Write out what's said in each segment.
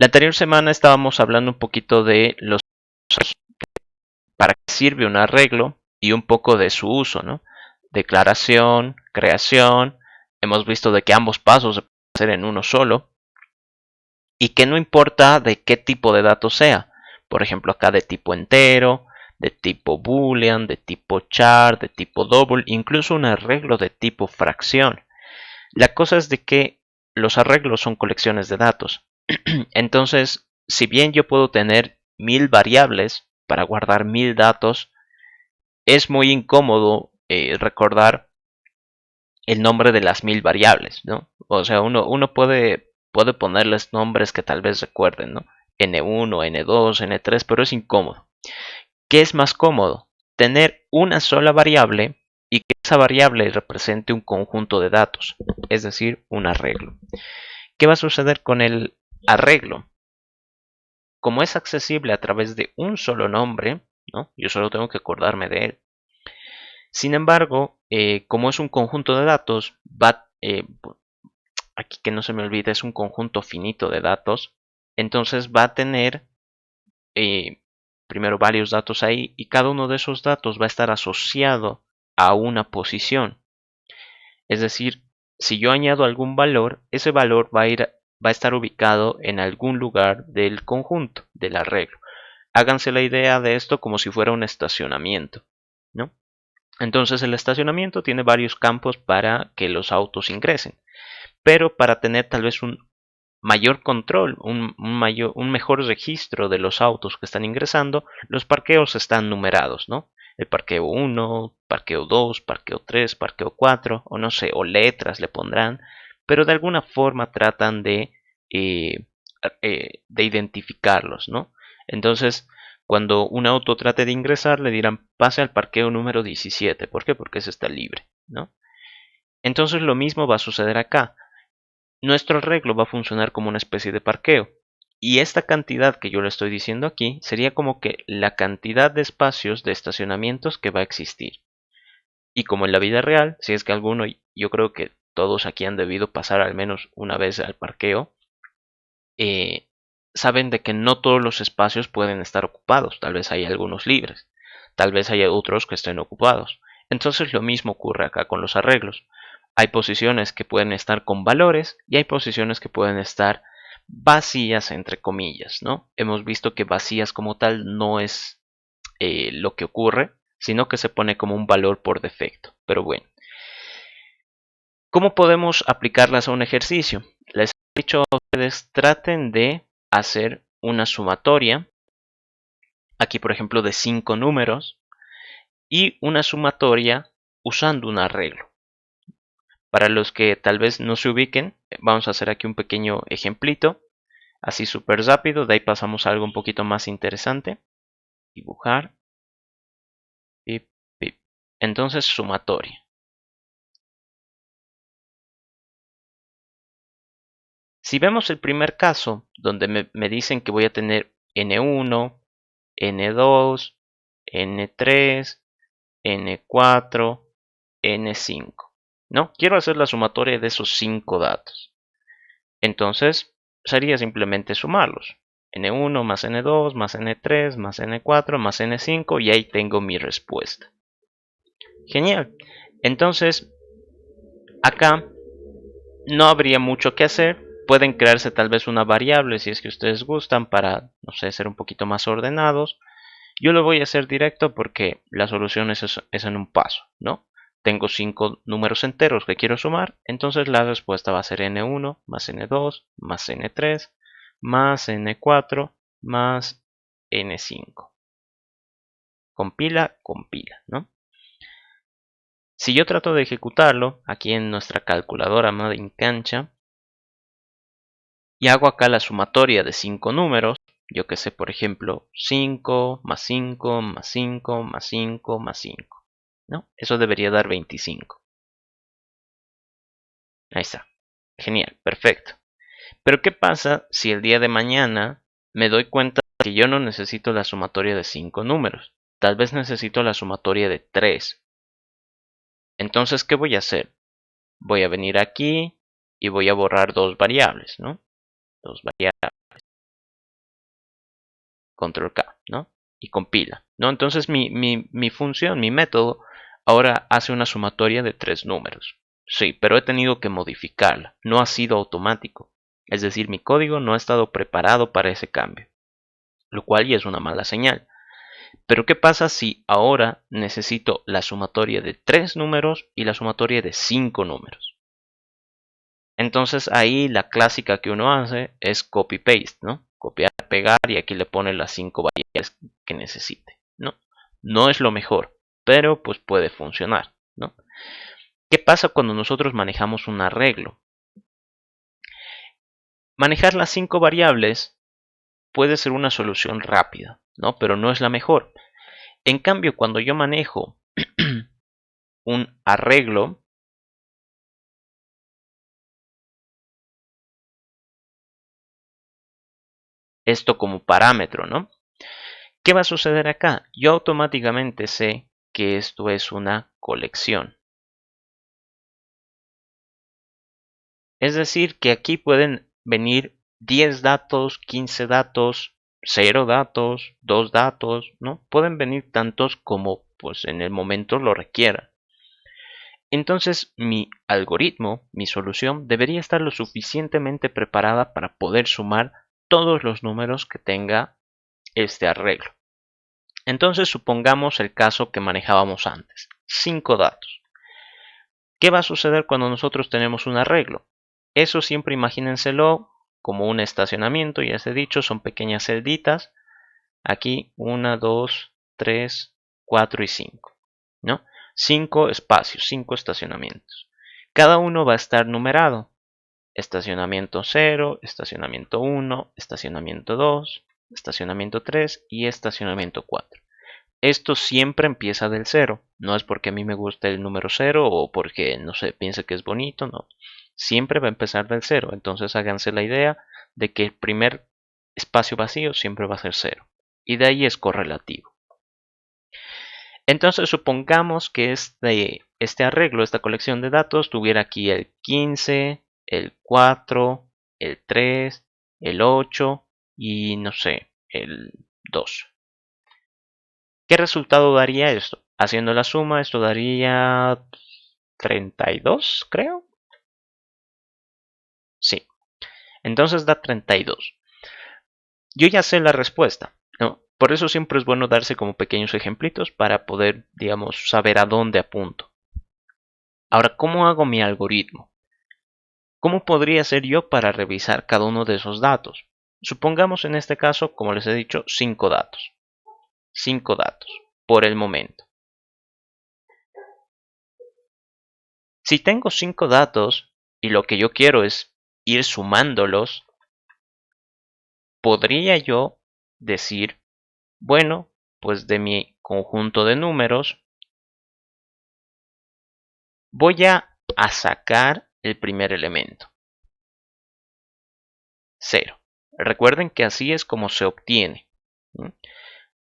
La anterior semana estábamos hablando un poquito de los para qué sirve un arreglo y un poco de su uso, ¿no? Declaración, creación. Hemos visto de que ambos pasos se pueden hacer en uno solo y que no importa de qué tipo de datos sea. Por ejemplo, acá de tipo entero, de tipo boolean, de tipo char, de tipo double, incluso un arreglo de tipo fracción. La cosa es de que los arreglos son colecciones de datos. Entonces, si bien yo puedo tener 1000 variables para guardar 1000 datos, es muy incómodo recordar el nombre de las 1000 variables, ¿no? O sea, uno puede ponerles nombres que tal vez recuerden, ¿no? N1, N2, N3, pero es incómodo. ¿Qué es más cómodo? Tener una sola variable y que esa variable represente un conjunto de datos, es decir, un arreglo. ¿Qué va a suceder con el arreglo? Como es accesible a través de un solo nombre, ¿no? Yo solo tengo que acordarme de él. Sin embargo, como es un conjunto de datos, aquí que no se me olvide, es un conjunto finito de datos, entonces va a tener eh, primero varios datos ahí y cada uno de esos datos va a estar asociado a una posición. Es decir, si yo añado algún valor, ese valor va a estar ubicado en algún lugar del conjunto, del arreglo. Háganse la idea de esto como si fuera un estacionamiento, ¿no? Entonces el estacionamiento tiene varios campos para que los autos ingresen, pero para tener tal vez un mayor control, un mejor registro de los autos que están ingresando, los parqueos están numerados, ¿no? El parqueo 1, parqueo 2, parqueo 3, parqueo 4, o no sé, o letras le pondrán, pero de alguna forma tratan eh, de identificarlos, ¿no? Entonces, cuando un auto trate de ingresar, le dirán pase al parqueo número 17. ¿Por qué? Porque ese está libre, ¿no? Entonces lo mismo va a suceder acá. Nuestro arreglo va a funcionar como una especie de parqueo. Y esta cantidad que yo le estoy diciendo aquí sería como que la cantidad de espacios de estacionamientos que va a existir. Y como en la vida real, si es que alguno, yo creo que todos aquí han debido pasar al menos una vez al parqueo, eh, saben de que no todos los espacios pueden estar ocupados. Tal vez hay algunos libres, tal vez haya otros que estén ocupados. Entonces lo mismo ocurre acá con los arreglos. Hay posiciones que pueden estar con valores y hay posiciones que pueden estar vacías entre comillas, ¿no? Hemos visto que vacías como tal no es lo que ocurre, sino que se pone como un valor por defecto. Pero bueno, ¿cómo podemos aplicarlas a un ejercicio? Les he dicho a ustedes, traten de hacer una sumatoria, aquí por ejemplo de 5 números, y una sumatoria usando un arreglo. Para los que tal vez no se ubiquen, vamos a hacer aquí un pequeño ejemplito, así súper rápido, de ahí pasamos a algo un poquito más interesante. Dibujar, pip, pip. Entonces sumatoria. Si vemos el primer caso, donde me dicen que voy a tener N1, N2, N3, N4, N5. ¿No? Quiero hacer la sumatoria de esos 5 datos. Entonces, sería simplemente sumarlos. N1 más N2 más N3 más N4 más N5 y ahí tengo mi respuesta. Genial. Entonces, acá no habría mucho que hacer. Pueden crearse tal vez una variable si es que ustedes gustan para, no sé, ser un poquito más ordenados. Yo lo voy a hacer directo porque la solución es en un paso, ¿no? Tengo 5 números enteros que quiero sumar, entonces la respuesta va a ser n1 más n2 más n3 más n4 más n5. Compila, compila, ¿no? Si yo trato de ejecutarlo aquí en nuestra calculadora Made in Cancha y hago acá la sumatoria de 5 números, yo que sé, por ejemplo, 5 más 5 más 5 más 5 más 5, ¿no? Eso debería dar 25. Ahí está. Genial, perfecto. Pero ¿qué pasa si el día de mañana me doy cuenta que yo no necesito la sumatoria de 5 números? Tal vez necesito la sumatoria de 3. Entonces, ¿qué voy a hacer? Voy a venir aquí y voy a borrar dos variables, ¿no? Dos variables. control K, ¿no? Y compila, ¿no? Entonces mi función, mi método, ahora hace una sumatoria de 3 números. Sí, pero he tenido que modificarla, no ha sido automático. Es decir, mi código no ha estado preparado para ese cambio, lo cual ya es una mala señal. Pero ¿qué pasa si ahora necesito la sumatoria de 3 números y la sumatoria de 5 números? Entonces ahí la clásica que uno hace es copy-paste, ¿no? Copiar, pegar y aquí le pone las 5 variables que necesite, ¿no? No es lo mejor, pero pues puede funcionar, ¿no? ¿Qué pasa cuando nosotros manejamos un arreglo? Manejar las 5 variables puede ser una solución rápida, ¿no? Pero no es la mejor. En cambio, cuando yo manejo un arreglo, esto como parámetro, ¿no? ¿Qué va a suceder acá? Yo automáticamente sé que esto es una colección. Es decir, que aquí pueden venir 10 datos, 15 datos, 0 datos, 2 datos, ¿no? Pueden venir tantos como pues en el momento lo requiera. Entonces mi algoritmo, mi solución, debería estar lo suficientemente preparada para poder sumar todos los números que tenga este arreglo. Entonces supongamos el caso que manejábamos antes, 5 datos. ¿Qué va a suceder cuando nosotros tenemos un arreglo? Eso siempre imagínenselo como un estacionamiento, ya se he dicho, son pequeñas celditas. Aquí 1, 2, 3, 4 y 5, ¿no? 5 espacios, 5 estacionamientos. Cada uno va a estar numerado. Estacionamiento 0, estacionamiento 1, estacionamiento 2, estacionamiento 3 y estacionamiento 4. Esto siempre empieza del 0. No es porque a mí me guste el número 0 o porque, no sé, piense que es bonito, no. Siempre va a empezar del 0. Entonces háganse la idea de que el primer espacio vacío siempre va a ser 0. Y de ahí es correlativo. Entonces supongamos que este arreglo, esta colección de datos, tuviera aquí el 15, el 4, el 3, el 8 y no sé, el 2. ¿Qué resultado daría esto? Haciendo la suma, esto daría 32, creo. Sí, entonces da 32. Yo ya sé la respuesta, ¿no? Por eso siempre es bueno darse como pequeños ejemplitos para poder, digamos, saber a dónde apunto. Ahora, ¿cómo hago mi algoritmo? ¿Cómo podría ser yo para revisar cada uno de esos datos? Supongamos en este caso, como les he dicho, 5 datos. 5 datos, por el momento. Si tengo 5 datos y lo que yo quiero es ir sumándolos, podría yo decir, bueno, pues de mi conjunto de números voy a sacar el primer elemento, 0. Recuerden que así es como se obtiene.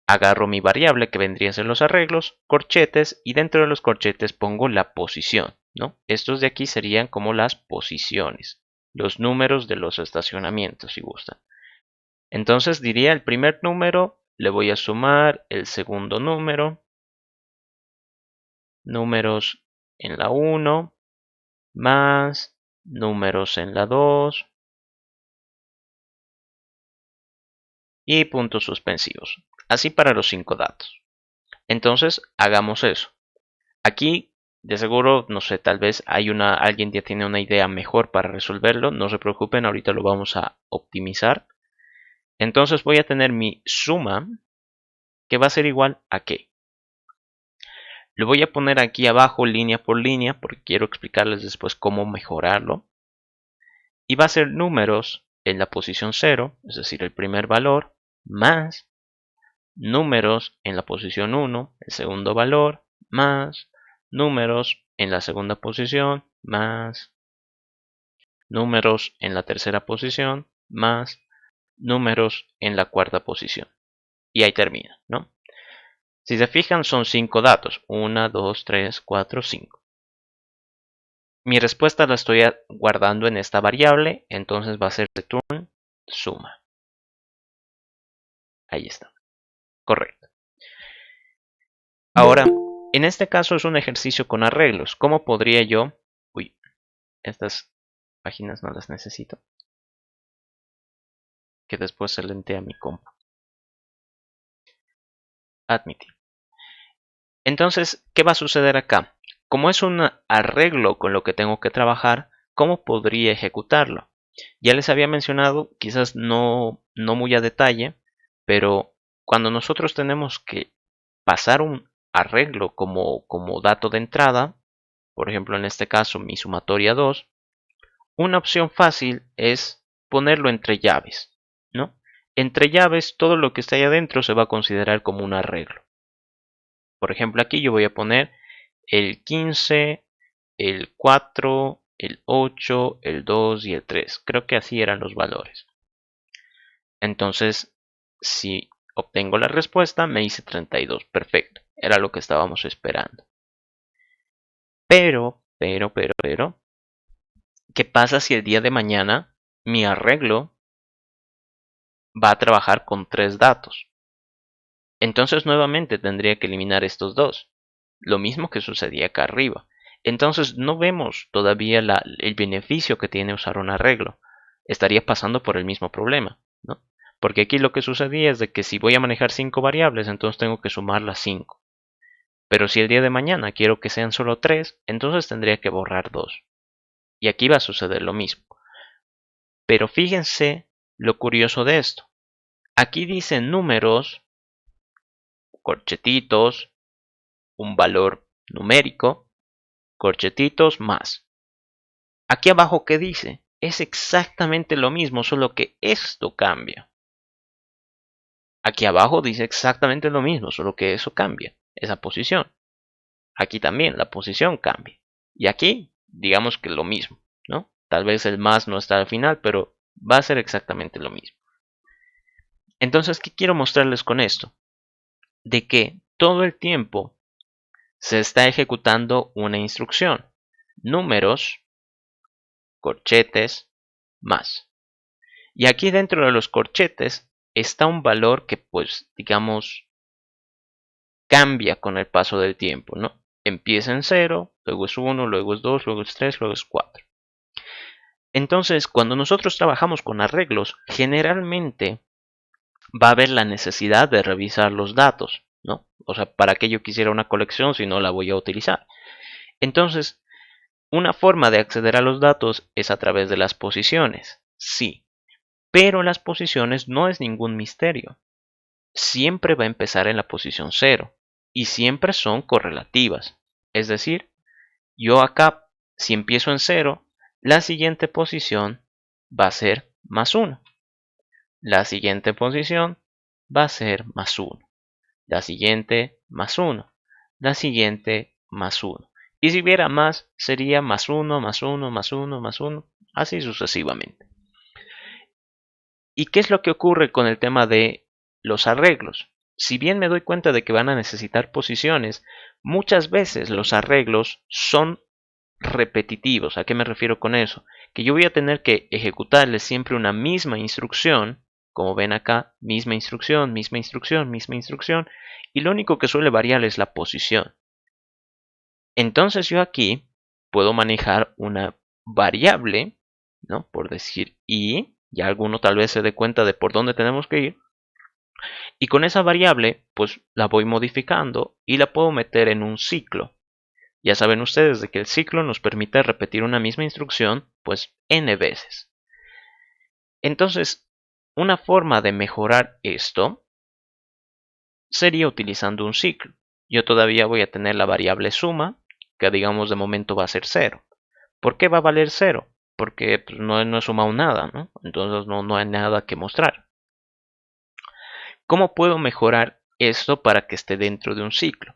Agarro mi variable que vendría a ser los arreglos, corchetes, y dentro de los corchetes pongo la posición, ¿no? Estos de aquí serían como las posiciones, los números de los estacionamientos, si gustan. Entonces diría el primer número, le voy a sumar el segundo número, números en la 1, más números en la 2 y puntos suspensivos. Así para los 5 datos. Entonces hagamos eso. Aquí de seguro, no sé, tal vez alguien ya tiene una idea mejor para resolverlo. No se preocupen, ahorita lo vamos a optimizar. Entonces voy a tener mi suma que va a ser igual a ¿qué? Lo voy a poner aquí abajo línea por línea porque quiero explicarles después cómo mejorarlo. Y va a ser números en la posición 0, es decir, el primer valor, más números en la posición 1, el segundo valor, más números en la segunda posición, más números en la tercera posición, más números en la cuarta posición. Y ahí termina, ¿no? Si se fijan, son 5 datos. 1, 2, 3, 4, 5. Mi respuesta la estoy guardando en esta variable, entonces va a ser return suma. Ahí está. Correcto. Ahora, en este caso es un ejercicio con arreglos. ¿Cómo podría yo... Uy, estas páginas no las necesito. Que después se lentea mi compu. Admitir. Entonces, ¿qué va a suceder acá? Como es un arreglo con lo que tengo que trabajar, ¿cómo podría ejecutarlo? Ya les había mencionado, quizás no muy a detalle, pero cuando nosotros tenemos que pasar un arreglo como dato de entrada, por ejemplo en este caso mi sumatoria 2, una opción fácil es ponerlo entre llaves, ¿no? Entre llaves todo lo que está ahí adentro se va a considerar como un arreglo. Por ejemplo aquí yo voy a poner el 15, el 4, el 8, el 2 y el 3. Creo que así eran los valores. Entonces, si obtengo la respuesta, me hice 32. Perfecto. Era lo que estábamos esperando. Pero, ¿qué pasa si el día de mañana mi arreglo va a trabajar con 3 datos? Entonces nuevamente tendría que eliminar estos dos. Lo mismo que sucedía acá arriba. Entonces no vemos todavía el beneficio que tiene usar un arreglo. Estaría pasando por el mismo problema, ¿no? Porque aquí lo que sucedía es de que si voy a manejar 5 variables, entonces tengo que sumar las 5. Pero si el día de mañana quiero que sean solo 3, entonces tendría que borrar 2. Y aquí va a suceder lo mismo. Pero fíjense lo curioso de esto. Aquí dicen números, corchetitos, un valor numérico, corchetitos más. Aquí abajo, ¿qué dice? Es exactamente lo mismo, solo que esto cambia. Aquí abajo dice exactamente lo mismo, solo que eso cambia, esa posición. Aquí también la posición cambia. Y aquí, digamos que lo mismo, ¿no? Tal vez el más no está al final, pero va a ser exactamente lo mismo. Entonces, ¿qué quiero mostrarles con esto? De que todo el tiempo se está ejecutando una instrucción. Números, corchetes, más. Y aquí dentro de los corchetes está un valor que, pues, digamos, cambia con el paso del tiempo, ¿no? Empieza en 0, luego es 1, luego es 2, luego es 3, luego es 4. Entonces, cuando nosotros trabajamos con arreglos, generalmente va a haber la necesidad de revisar los datos, ¿no? O sea, ¿para qué yo quisiera una colección si no la voy a utilizar? Entonces, una forma de acceder a los datos es a través de las posiciones, sí, pero las posiciones no es ningún misterio. Siempre va a empezar en la posición 0 y siempre son correlativas. Es decir, yo acá, si empiezo en 0, la siguiente posición va a ser más 1. La siguiente posición va a ser más 1. La siguiente más 1. La siguiente más 1. Y si hubiera más, sería más 1, más 1, más 1, más 1, así sucesivamente. ¿Y qué es lo que ocurre con el tema de los arreglos? Si bien me doy cuenta de que van a necesitar posiciones, muchas veces los arreglos son repetitivos. ¿A qué me refiero con eso? Que yo voy a tener que ejecutarle siempre una misma instrucción, como ven acá, misma instrucción, misma instrucción, misma instrucción, y lo único que suele variar es la posición. Entonces yo aquí puedo manejar una variable, ¿no? Por decir y, ya alguno tal vez se dé cuenta de por dónde tenemos que ir, y con esa variable pues la voy modificando y la puedo meter en un ciclo. Ya saben ustedes de que el ciclo nos permite repetir una misma instrucción pues n veces. Entonces, una forma de mejorar esto sería utilizando un ciclo. Yo todavía voy a tener la variable suma, que digamos de momento va a ser 0. ¿Por qué va a valer 0? Porque pues, no he sumado nada, ¿no? Entonces no hay nada que mostrar. ¿Cómo puedo mejorar esto para que esté dentro de un ciclo?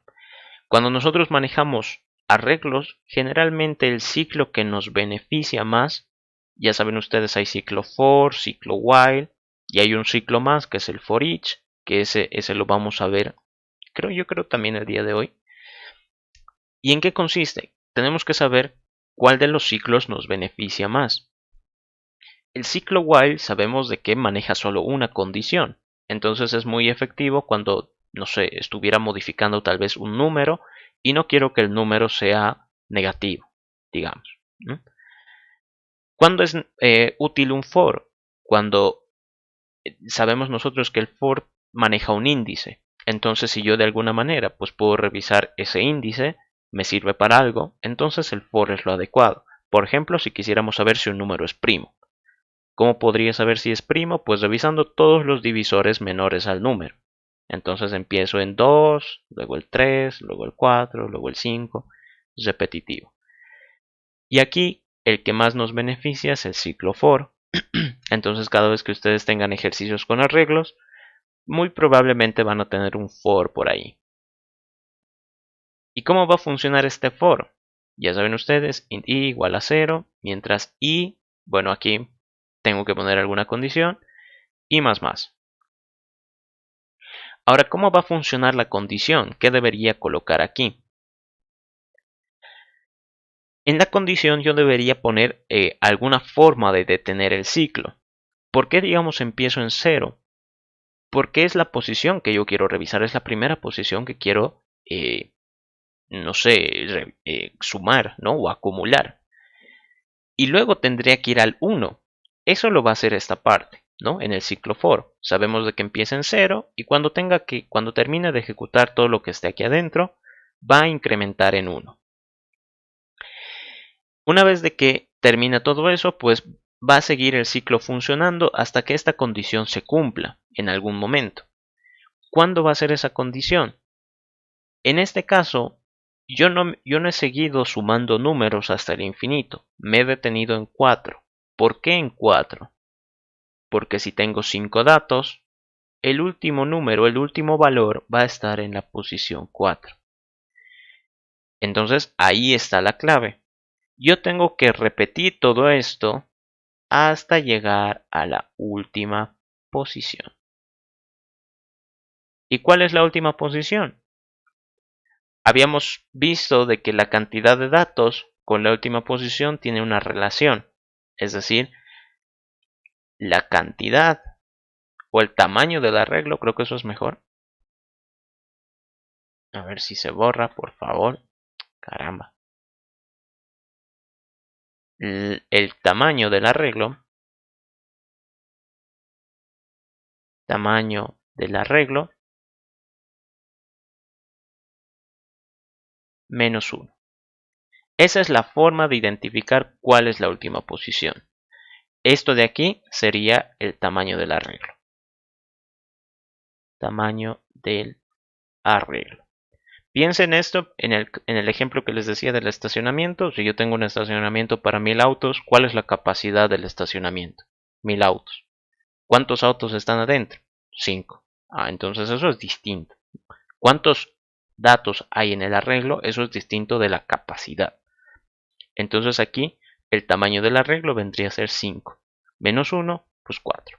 Cuando nosotros manejamos arreglos, generalmente el ciclo que nos beneficia más, ya saben ustedes, hay ciclo for, ciclo while, y hay un ciclo más que es el for each, que ese lo vamos a ver, yo creo también el día de hoy. ¿Y en qué consiste? Tenemos que saber cuál de los ciclos nos beneficia más. El ciclo while sabemos de que maneja solo una condición, Entonces es muy efectivo cuando, no sé, estuviera modificando tal vez un número y no quiero que el número sea negativo, digamos. ¿Cuándo es útil un for? Cuando sabemos nosotros que el for maneja un índice. Entonces, si yo de alguna manera pues puedo revisar ese índice, me sirve para algo, entonces el for es lo adecuado. Por ejemplo, si quisiéramos saber si un número es primo. ¿Cómo podría saber si es primo? Pues revisando todos los divisores menores al número. Entonces empiezo en 2, luego el 3, luego el 4, luego el 5, repetitivo. Y aquí el que más nos beneficia es el ciclo for. Entonces cada vez que ustedes tengan ejercicios con arreglos, muy probablemente van a tener un for por ahí. ¿Y cómo va a funcionar este for? Ya saben ustedes, int i igual a 0, mientras i, bueno, aquí tengo que poner alguna condición, y más. Ahora, ¿cómo va a funcionar la condición? ¿Qué debería colocar aquí? En la condición yo debería poner alguna forma de detener el ciclo. ¿Por qué, digamos, empiezo en 0? Porque es la posición que yo quiero revisar, es la primera posición que quiero, no sé, sumar, ¿no? O acumular. Y luego tendría que ir al 1. Eso lo va a hacer esta parte, ¿no? En el ciclo for. Sabemos de que empieza en 0 y cuando termine de ejecutar todo lo que esté aquí adentro, va a incrementar en 1. Una vez de que termina todo eso, pues va a seguir el ciclo funcionando hasta que esta condición se cumpla en algún momento. ¿Cuándo va a ser esa condición? En este caso, yo no he seguido sumando números hasta el infinito. Me he detenido en 4. ¿Por qué en 4? Porque si tengo 5 datos, el último número, el último valor va a estar en la posición 4. Entonces ahí está la clave. Yo tengo que repetir todo esto hasta llegar a la última posición. ¿Y cuál es la última posición? Habíamos visto de que la cantidad de datos con la última posición tiene una relación. Es decir, la cantidad o el tamaño del arreglo, creo que eso es mejor. A ver si se borra, por favor. Caramba. El tamaño del arreglo. Tamaño del arreglo. Menos 1. Esa es la forma de identificar cuál es la última posición. Esto de aquí sería el tamaño del arreglo. Tamaño del arreglo. Piensen esto en el ejemplo que les decía del estacionamiento. Si yo tengo un estacionamiento para 1000 autos, ¿cuál es la capacidad del estacionamiento? 1000 autos. ¿Cuántos autos están adentro? 5. Entonces eso es distinto. ¿Cuántos datos hay en el arreglo? Eso es distinto de la capacidad. Entonces aquí el tamaño del arreglo vendría a ser 5. Menos 1, pues 4.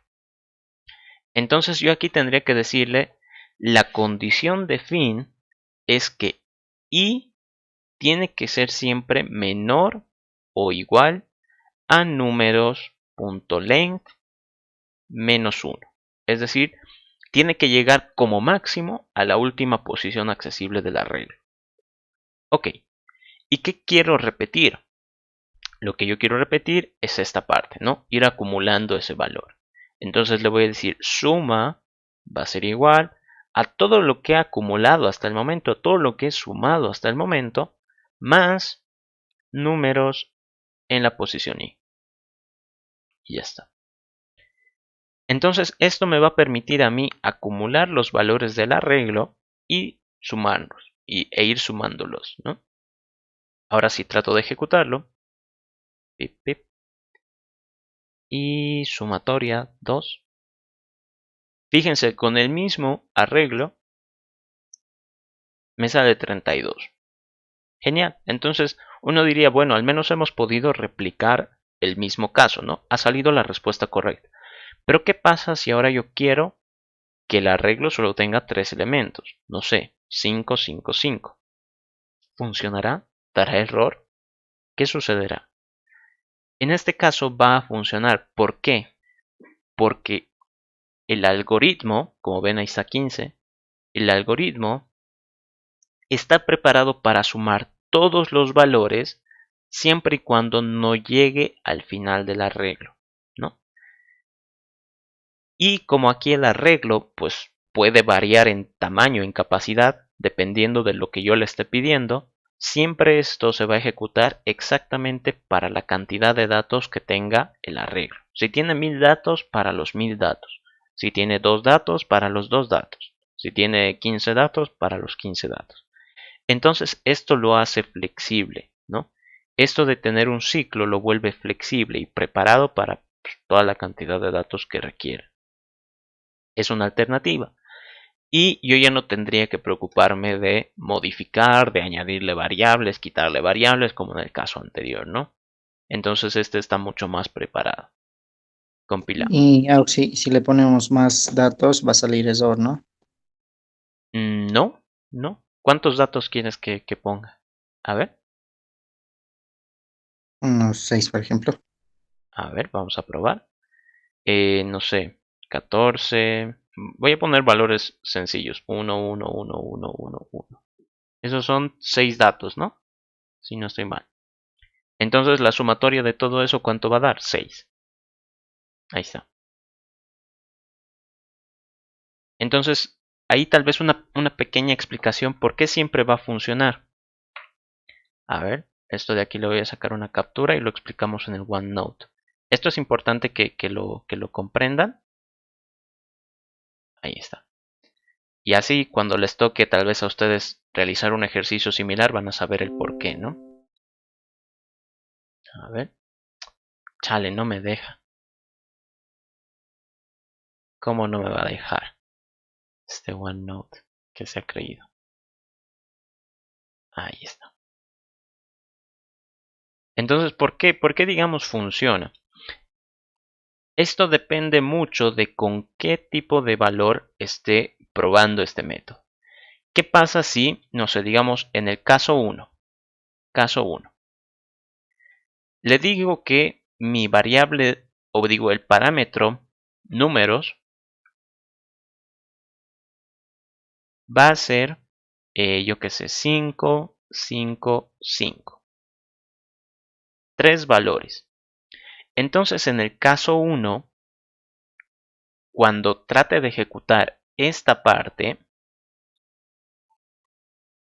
Entonces yo aquí tendría que decirle la condición de fin es que i tiene que ser siempre menor o igual a números.length menos 1. Es decir, tiene que llegar como máximo a la última posición accesible del arreglo. Ok, ¿y qué quiero repetir? Lo que yo quiero repetir es esta parte, ¿no? Ir acumulando ese valor. Entonces le voy a decir suma va a ser igual a todo lo que he acumulado hasta el momento, a todo lo que he sumado hasta el momento, más números en la posición i. Y ya está. Entonces esto me va a permitir a mí acumular los valores del arreglo y sumarlos e ir sumándolos, ¿no? Ahora sí trato de ejecutarlo. Pip, pip. Y sumatoria 2. Fíjense, con el mismo arreglo me sale 32. Genial. Entonces uno diría, bueno, al menos hemos podido replicar el mismo caso, ¿no? Ha salido la respuesta correcta. Pero ¿qué pasa si ahora yo quiero que el arreglo solo tenga 3 elementos? No sé, 5, 5, 5. ¿Funcionará? ¿Dará error? ¿Qué sucederá? En este caso va a funcionar. ¿Por qué? Porque el algoritmo, como ven ahí está 15, el algoritmo está preparado para sumar todos los valores siempre y cuando no llegue al final del arreglo, ¿no? Y como aquí el arreglo pues puede variar en tamaño, en capacidad, dependiendo de lo que yo le esté pidiendo, siempre esto se va a ejecutar exactamente para la cantidad de datos que tenga el arreglo. Si tiene 1000 datos, para los 1000 datos. Si tiene 2 datos, para los 2 datos. Si tiene 15 datos, para los 15 datos. Entonces esto lo hace flexible, ¿no? Esto de tener un ciclo lo vuelve flexible y preparado para toda la cantidad de datos que requiere. Es una alternativa. Y yo ya no tendría que preocuparme de modificar, de añadirle variables, quitarle variables, como en el caso anterior, ¿no? Entonces este está mucho más preparado. Compilamos. Y si le ponemos más datos, va a salir error, ¿no? No, no. ¿Cuántos datos quieres que ponga? A Unos 6, por ejemplo. ver, vamos a probar. No sé, 14. Voy a poner valores sencillos. 1, 1, 1, 1, 1, 1. Esos son 6 datos, ¿no? Si no estoy mal. Entonces la sumatoria de todo eso, ¿cuánto va a dar? 6. Ahí está. Entonces, ahí tal vez una pequeña explicación por qué siempre va a funcionar. A ver, esto de aquí le voy a sacar una captura y lo explicamos en el OneNote. Esto es importante que lo comprendan. Ahí está. Y así cuando les toque tal vez a ustedes realizar un ejercicio similar van a saber el por qué, ¿no? A ver. Chale, no me deja. ¿Cómo no me va a dejar? Este OneNote que se ha creído. Ahí está. Entonces, ¿por qué? ¿Por qué digamos funciona? Esto depende mucho de con qué tipo de valor esté probando este método. ¿Qué pasa si, no sé, digamos en el caso 1, le digo que mi variable, o digo el parámetro números, va a ser, yo qué sé, 5, 5, 5. 3 valores. Entonces en el caso 1, cuando trate de ejecutar esta parte,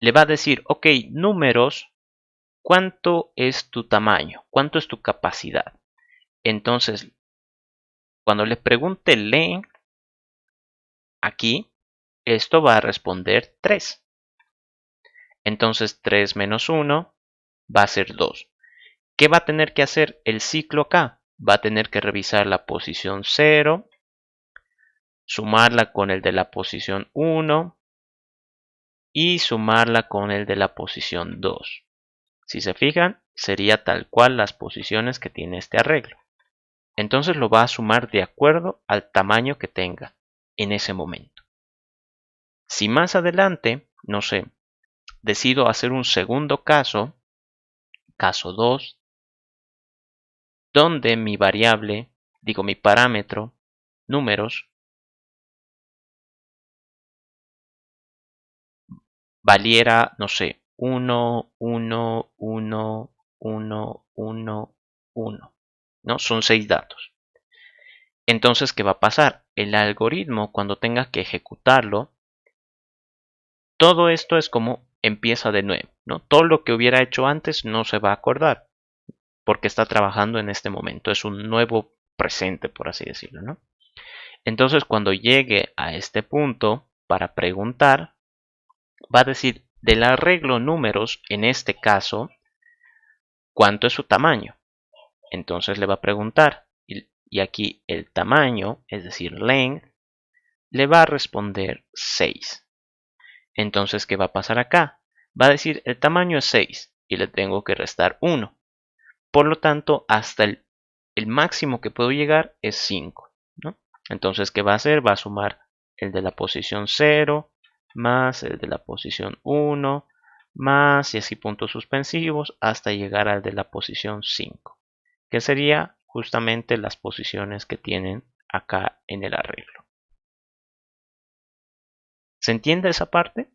le va a decir, ok, números, ¿cuánto es tu tamaño? ¿Cuánto es tu capacidad? Entonces, cuando le pregunte len, aquí, esto va a responder 3. Entonces 3 menos 1 va a ser 2. ¿Qué va a tener que hacer el ciclo acá? Va a tener que revisar la posición 0, sumarla con el de la posición 1 y sumarla con el de la posición 2. Si se fijan, sería tal cual las posiciones que tiene este arreglo. Entonces lo va a sumar de acuerdo al tamaño que tenga en ese momento. Si más adelante, no sé, decido hacer un segundo caso, caso 2, donde mi variable, digo mi parámetro, números, valiera, no sé, 1, 1, 1, 1, 1, 1. ¿No? Son 6 datos. Entonces, ¿qué va a pasar? El algoritmo, cuando tenga que ejecutarlo, todo esto es como empieza de nuevo, ¿no? Todo lo que hubiera hecho antes no se va a acordar, porque está trabajando en este momento. Es un nuevo presente, por así decirlo, ¿no? Entonces, cuando llegue a este punto para preguntar, va a decir del arreglo números, en este caso, ¿cuánto es su tamaño? Entonces le va a preguntar, y aquí el tamaño, es decir, length, le va a responder 6. Entonces, ¿qué va a pasar acá? Va a decir el tamaño es 6 y le tengo que restar 1. Por lo tanto, hasta el máximo que puedo llegar es 5, ¿no? Entonces, ¿qué va a hacer? Va a sumar el de la posición 0 más el de la posición 1 más y así puntos suspensivos hasta llegar al de la posición 5, que sería justamente las posiciones que tienen acá en el arreglo. ¿Se entiende esa parte?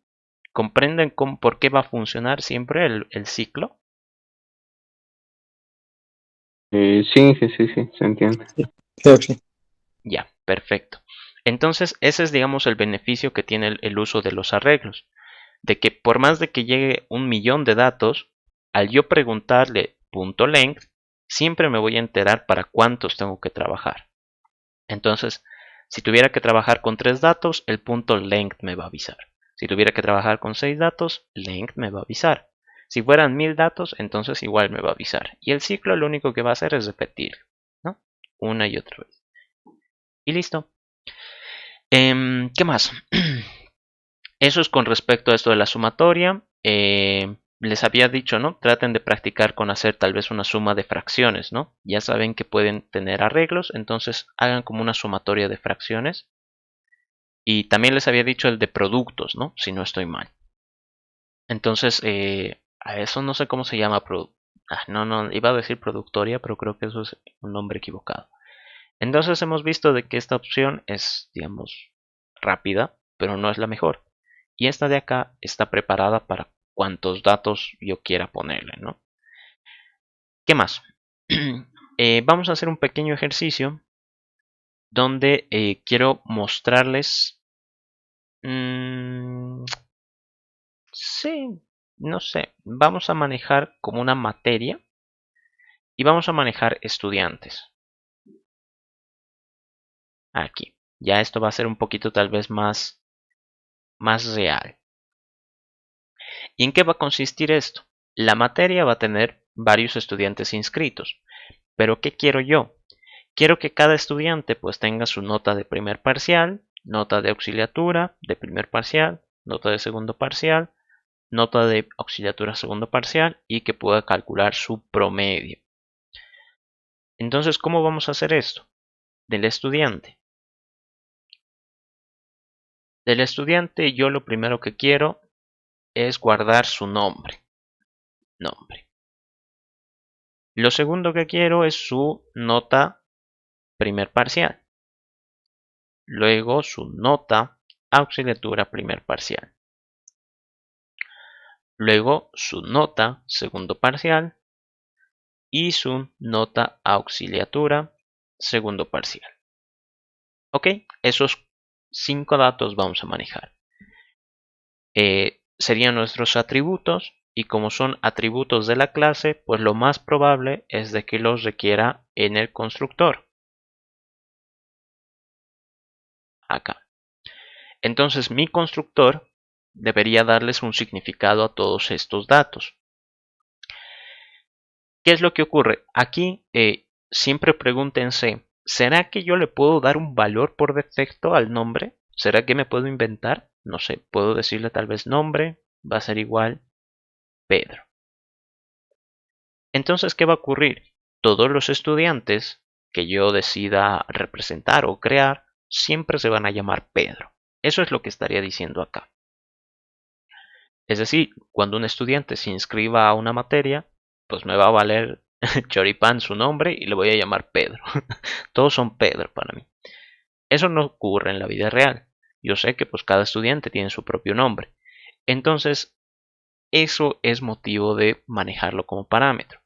¿Comprenden por qué va a funcionar siempre el ciclo? Sí, se entiende. Creo que sí. Ya, perfecto. Entonces, ese es, digamos, el beneficio que tiene el uso de los arreglos. De que por más de que llegue 1.000.000 de datos, al yo preguntarle .length, siempre me voy a enterar para cuántos tengo que trabajar. Entonces, si tuviera que trabajar con 3 datos, el .length me va a avisar. Si tuviera que trabajar con 6 datos, length me va a avisar. Si fueran 1.000 datos, entonces igual me va a avisar. Y el ciclo lo único que va a hacer es repetir, ¿no? Una y otra vez. Y listo. ¿Qué más? Eso es con respecto a esto de la sumatoria. Les había dicho, ¿no? Traten de practicar con hacer tal vez una suma de fracciones, ¿no? Ya saben que pueden tener arreglos, entonces hagan como una sumatoria de fracciones. Y también les había dicho el de productos, ¿no? Si no estoy mal. Entonces, a eso no sé cómo se llama. No, iba a decir productoria, pero creo que eso es un nombre equivocado. Entonces hemos visto de que esta opción es, digamos, rápida, pero no es la mejor. Y esta de acá está preparada para cuantos datos yo quiera ponerle, ¿no? ¿Qué más? Vamos a hacer un pequeño ejercicio donde quiero mostrarles... sí, no sé. Vamos a manejar como una materia y vamos a manejar estudiantes. Aquí. Ya esto va a ser un poquito tal vez más real. ¿Y en qué va a consistir esto? La materia va a tener varios estudiantes inscritos. ¿Pero qué quiero yo? Quiero que cada estudiante pues tenga su nota de primer parcial, nota de auxiliatura de primer parcial, nota de segundo parcial, nota de auxiliatura segundo parcial y que pueda calcular su promedio. Entonces, ¿cómo vamos a hacer esto? Del estudiante. Del estudiante yo lo primero que quiero es guardar su nombre. Lo segundo que quiero es su nota primer parcial. Luego su nota auxiliatura primer parcial. Luego su nota segundo parcial y su nota auxiliatura segundo parcial. Ok, esos 5 datos vamos a manejar. Serían nuestros atributos y como son atributos de la clase, pues lo más probable es de que los requiera en el constructor. Acá. Entonces mi constructor debería darles un significado a todos estos datos. ¿Qué es lo que ocurre? Aquí siempre pregúntense, ¿será que yo le puedo dar un valor por defecto al nombre? ¿Será que me puedo inventar? No sé, puedo decirle tal vez nombre, va a ser igual Pedro. Entonces, ¿qué va a ocurrir? Todos los estudiantes que yo decida representar o crear siempre se van a llamar Pedro. Eso es lo que estaría diciendo acá. Es decir, cuando un estudiante se inscriba a una materia, pues me va a valer choripán su nombre y le voy a llamar Pedro. Todos son Pedro para mí. Eso no ocurre en la vida real. Yo sé que pues cada estudiante tiene su propio nombre. Entonces, eso es motivo de manejarlo como parámetro.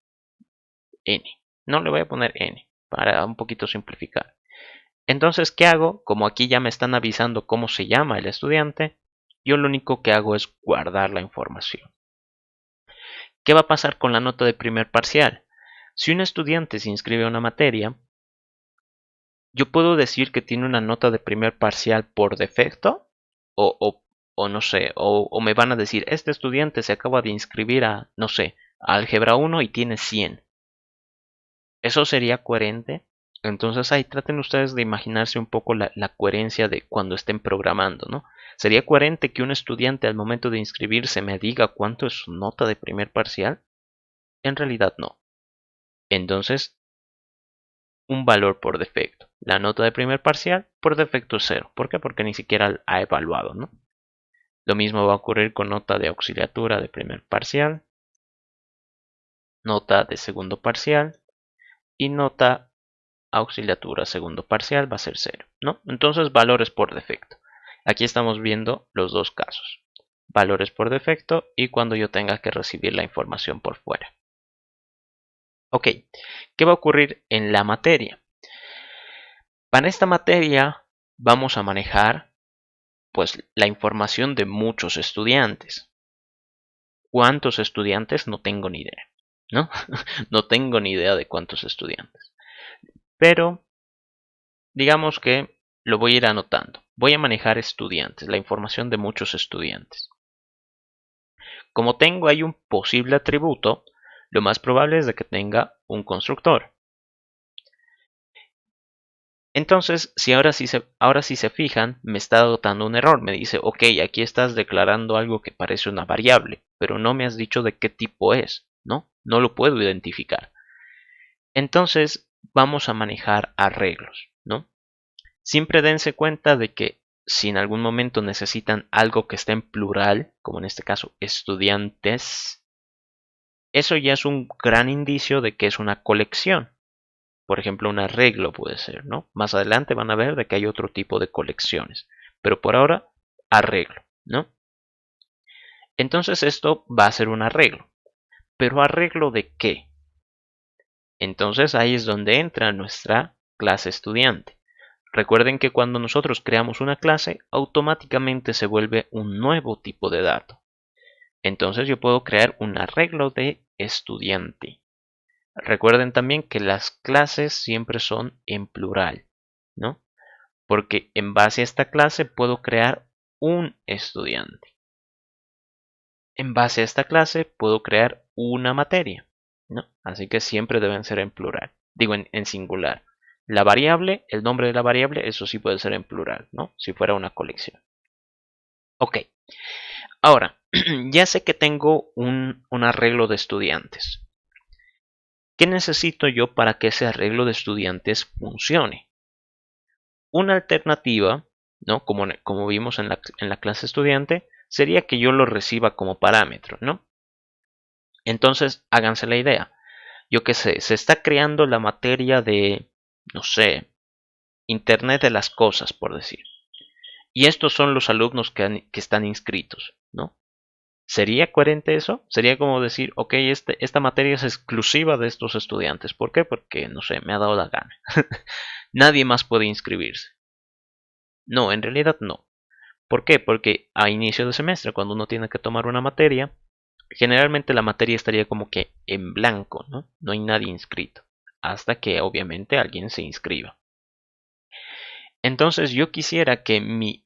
N. No le voy a poner N para un poquito simplificar. Entonces, ¿qué hago? Como aquí ya me están avisando cómo se llama el estudiante, yo lo único que hago es guardar la información. ¿Qué va a pasar con la nota de primer parcial? Si un estudiante se inscribe a una materia, yo puedo decir que tiene una nota de primer parcial por defecto o no sé, o me van a decir, este estudiante se acaba de inscribir a, no sé, a álgebra 1 y tiene 100. ¿Eso sería coherente? Entonces ahí traten ustedes de imaginarse un poco la coherencia de cuando estén programando, ¿no? ¿Sería coherente que un estudiante al momento de inscribirse me diga cuánto es su nota de primer parcial? En realidad no. Entonces, un valor por defecto. La nota de primer parcial por defecto es 0. ¿Por qué? Porque ni siquiera ha evaluado, ¿no? Lo mismo va a ocurrir con nota de auxiliatura de primer parcial, nota de segundo parcial y nota auxiliatura segundo parcial va a ser 0, ¿no? Entonces valores por defecto. Aquí estamos viendo los dos casos. Valores por defecto y cuando yo tenga que recibir la información por fuera. Ok, ¿qué va a ocurrir en la materia? Para esta materia vamos a manejar pues la información de muchos estudiantes. ¿Cuántos estudiantes? No tengo ni idea, ¿no? No tengo ni idea de cuántos estudiantes. Pero digamos que lo voy a ir anotando. Voy a manejar estudiantes, la información de muchos estudiantes. Como tengo ahí un posible atributo, lo más probable es de que tenga un constructor. Entonces, si ahora sí se fijan, me está dando un error. Me dice, ok, aquí estás declarando algo que parece una variable, pero no me has dicho de qué tipo es, ¿no? No lo puedo identificar. Entonces, vamos a manejar arreglos, ¿no? Siempre dense cuenta de que si en algún momento necesitan algo que esté en plural, como en este caso estudiantes, eso ya es un gran indicio de que es una colección. Por ejemplo, un arreglo puede ser, ¿no? Más adelante van a ver de que hay otro tipo de colecciones. Pero por ahora, arreglo, ¿no? Entonces esto va a ser un arreglo. ¿Pero arreglo de qué? Entonces ahí es donde entra nuestra clase estudiante. Recuerden que cuando nosotros creamos una clase, automáticamente se vuelve un nuevo tipo de dato. Entonces yo puedo crear un arreglo de estudiante. Recuerden también que las clases siempre son en plural, ¿no? Porque en base a esta clase puedo crear un estudiante. En base a esta clase puedo crear una materia, ¿no? Así que siempre deben ser en plural. Digo en singular. La variable, el nombre de la variable, eso sí puede ser en plural, ¿no? Si fuera una colección. Ok. Ahora, ya sé que tengo un arreglo de estudiantes. ¿Qué necesito yo para que ese arreglo de estudiantes funcione? Una alternativa, ¿no? Como vimos en la clase estudiante, sería que yo lo reciba como parámetro, ¿no? Entonces, háganse la idea. Yo qué sé, se está creando la materia de, no sé, Internet de las cosas, por decir. Y estos son los alumnos que están inscritos, ¿no? ¿Sería coherente eso? Sería como decir, ok, esta materia es exclusiva de estos estudiantes. ¿Por qué? Porque, no sé, me ha dado la gana. Nadie más puede inscribirse. No, en realidad no. ¿Por qué? Porque a inicio de semestre, cuando uno tiene que tomar una materia, generalmente la materia estaría como que en blanco, ¿no? No hay nadie inscrito. Hasta que obviamente alguien se inscriba. Entonces yo quisiera que mi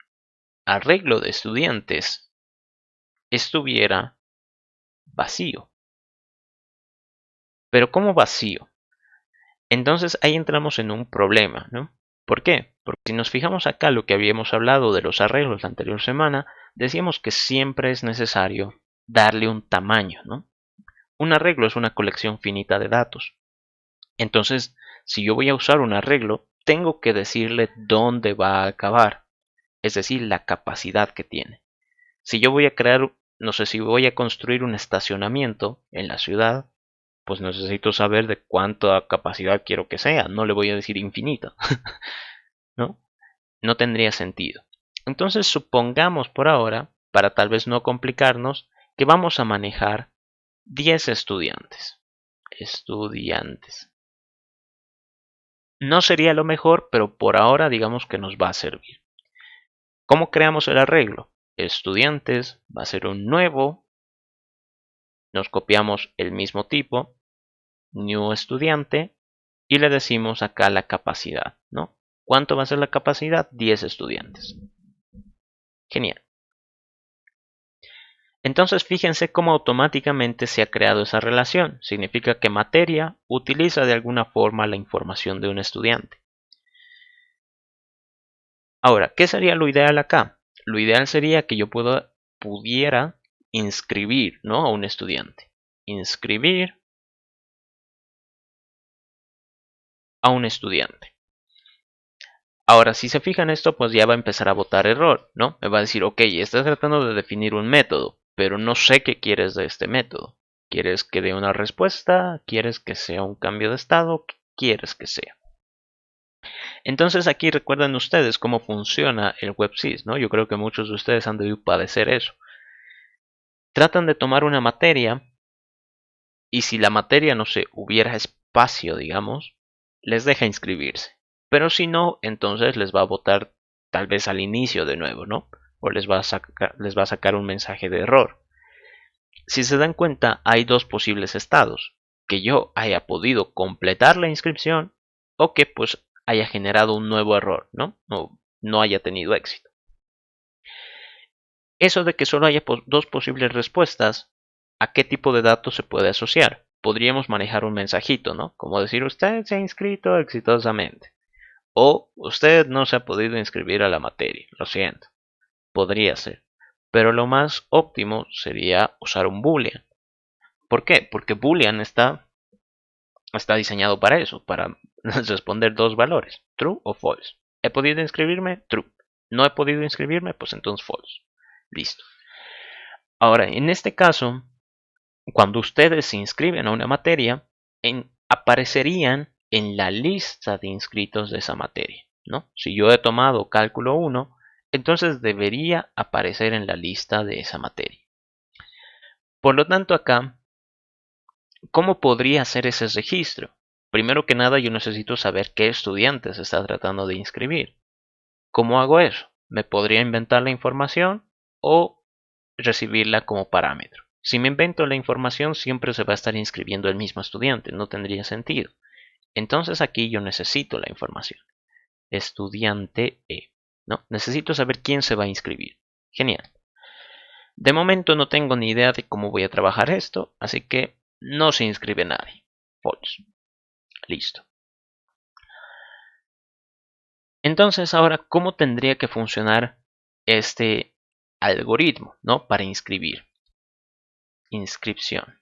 arreglo de estudiantes estuviera vacío. Pero ¿cómo vacío? Entonces ahí entramos en un problema, ¿no? ¿Por qué? Porque si nos fijamos acá lo que habíamos hablado de los arreglos la anterior semana, decíamos que siempre es necesario darle un tamaño, ¿no? Un arreglo es una colección finita de datos. Entonces, si yo voy a usar un arreglo, tengo que decirle dónde va a acabar, es decir, la capacidad que tiene. Si yo voy a crear, no sé, si voy a construir un estacionamiento en la ciudad, pues necesito saber de cuánta capacidad quiero que sea. No le voy a decir infinito, ¿no? No tendría sentido. Entonces supongamos por ahora, para tal vez no complicarnos, que vamos a manejar 10 estudiantes. Estudiantes. No sería lo mejor, pero por ahora digamos que nos va a servir. ¿Cómo creamos el arreglo? Estudiantes va a ser un nuevo. Nos copiamos el mismo tipo. New estudiante. Y le decimos acá la capacidad, ¿no? ¿Cuánto va a ser la capacidad? 10 estudiantes. Genial. Entonces fíjense cómo automáticamente se ha creado esa relación. Significa que materia utiliza de alguna forma la información de un estudiante. Ahora, ¿qué sería lo ideal acá? Lo ideal sería que yo pudiera inscribir, ¿no? A un estudiante. Inscribir a un estudiante. Ahora, si se fijan esto, pues ya va a empezar a botar error, ¿no? Me va a decir, ok, estás tratando de definir un método, pero no sé qué quieres de este método. ¿Quieres que dé una respuesta? ¿Quieres que sea un cambio de estado? ¿Qué quieres que sea? Entonces aquí recuerden ustedes cómo funciona el WebSys, ¿no? Yo creo que muchos de ustedes han debido padecer eso. Tratan de tomar una materia y si la materia, no sé, hubiera espacio, digamos, les deja inscribirse. Pero si no, entonces les va a botar tal vez al inicio de nuevo, ¿no? O les va a sacar un mensaje de error. Si se dan cuenta, hay dos posibles estados. Que yo haya podido completar la inscripción o que pues haya generado un nuevo error, ¿no? O no haya tenido éxito. Eso de que solo haya dos posibles respuestas, ¿a qué tipo de datos se puede asociar? Podríamos manejar un mensajito, ¿no? Como decir, usted se ha inscrito exitosamente. O usted no se ha podido inscribir a la materia, lo siento. Podría ser. Pero lo más óptimo sería usar un boolean. ¿Por qué? Porque boolean está diseñado para eso, para responder dos valores, true o false. ¿He podido inscribirme? True. ¿No he podido inscribirme? Pues entonces false. Listo. Ahora, en este caso, cuando ustedes se inscriben a una materia, aparecerían en la lista de inscritos de esa materia, ¿no? Si yo he tomado cálculo 1, entonces debería aparecer en la lista de esa materia. Por lo tanto, acá, ¿cómo podría hacer ese registro? Primero que nada, yo necesito saber qué estudiantes está tratando de inscribir. ¿Cómo hago eso? ¿Me podría inventar la información o recibirla como parámetro? Si me invento la información, siempre se va a estar inscribiendo el mismo estudiante, no tendría sentido. Entonces aquí yo necesito la información. Estudiante E, ¿no? Necesito saber quién se va a inscribir. Genial. De momento no tengo ni idea de cómo voy a trabajar esto, así que no se inscribe nadie. False. Listo. Entonces ahora, ¿cómo tendría que funcionar este algoritmo, ¿no? Para inscribir. Inscripción.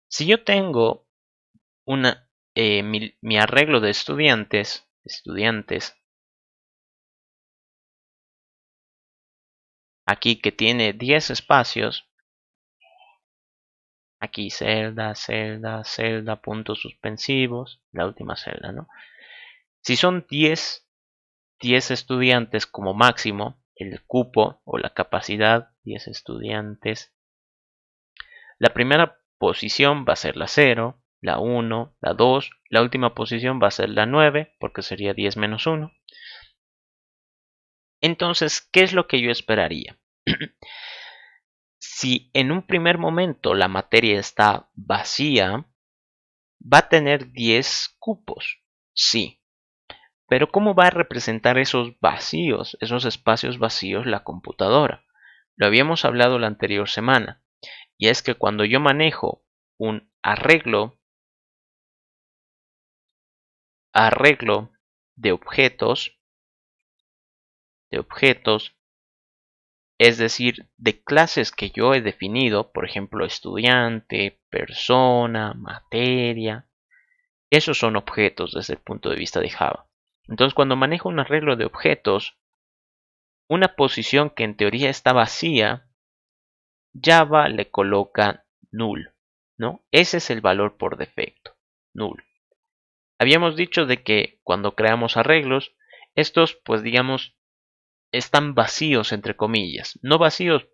Si yo tengo mi arreglo de estudiantes, aquí que tiene 10 espacios, aquí celda, celda, celda, puntos suspensivos, la última celda, ¿no? Si son 10 estudiantes como máximo, el cupo o la capacidad, 10 estudiantes, la primera posición va a ser la 0, la 1, la 2, la última posición va a ser la 9, porque sería 10 menos 1. Entonces, ¿qué es lo que yo esperaría? Si en un primer momento la materia está vacía, va a tener 10 cupos, sí. Pero ¿cómo va a representar esos vacíos, esos espacios vacíos la computadora? Lo habíamos hablado la anterior semana, y es que cuando yo manejo un arreglo de objetos, es decir, de clases que yo he definido, por ejemplo, estudiante, persona, materia, esos son objetos desde el punto de vista de Java. Entonces, cuando manejo un arreglo de objetos, una posición que en teoría está vacía, Java le coloca null, ¿no? Ese es el valor por defecto, null. Habíamos dicho de que cuando creamos arreglos, estos, pues digamos, están vacíos entre comillas. No vacíos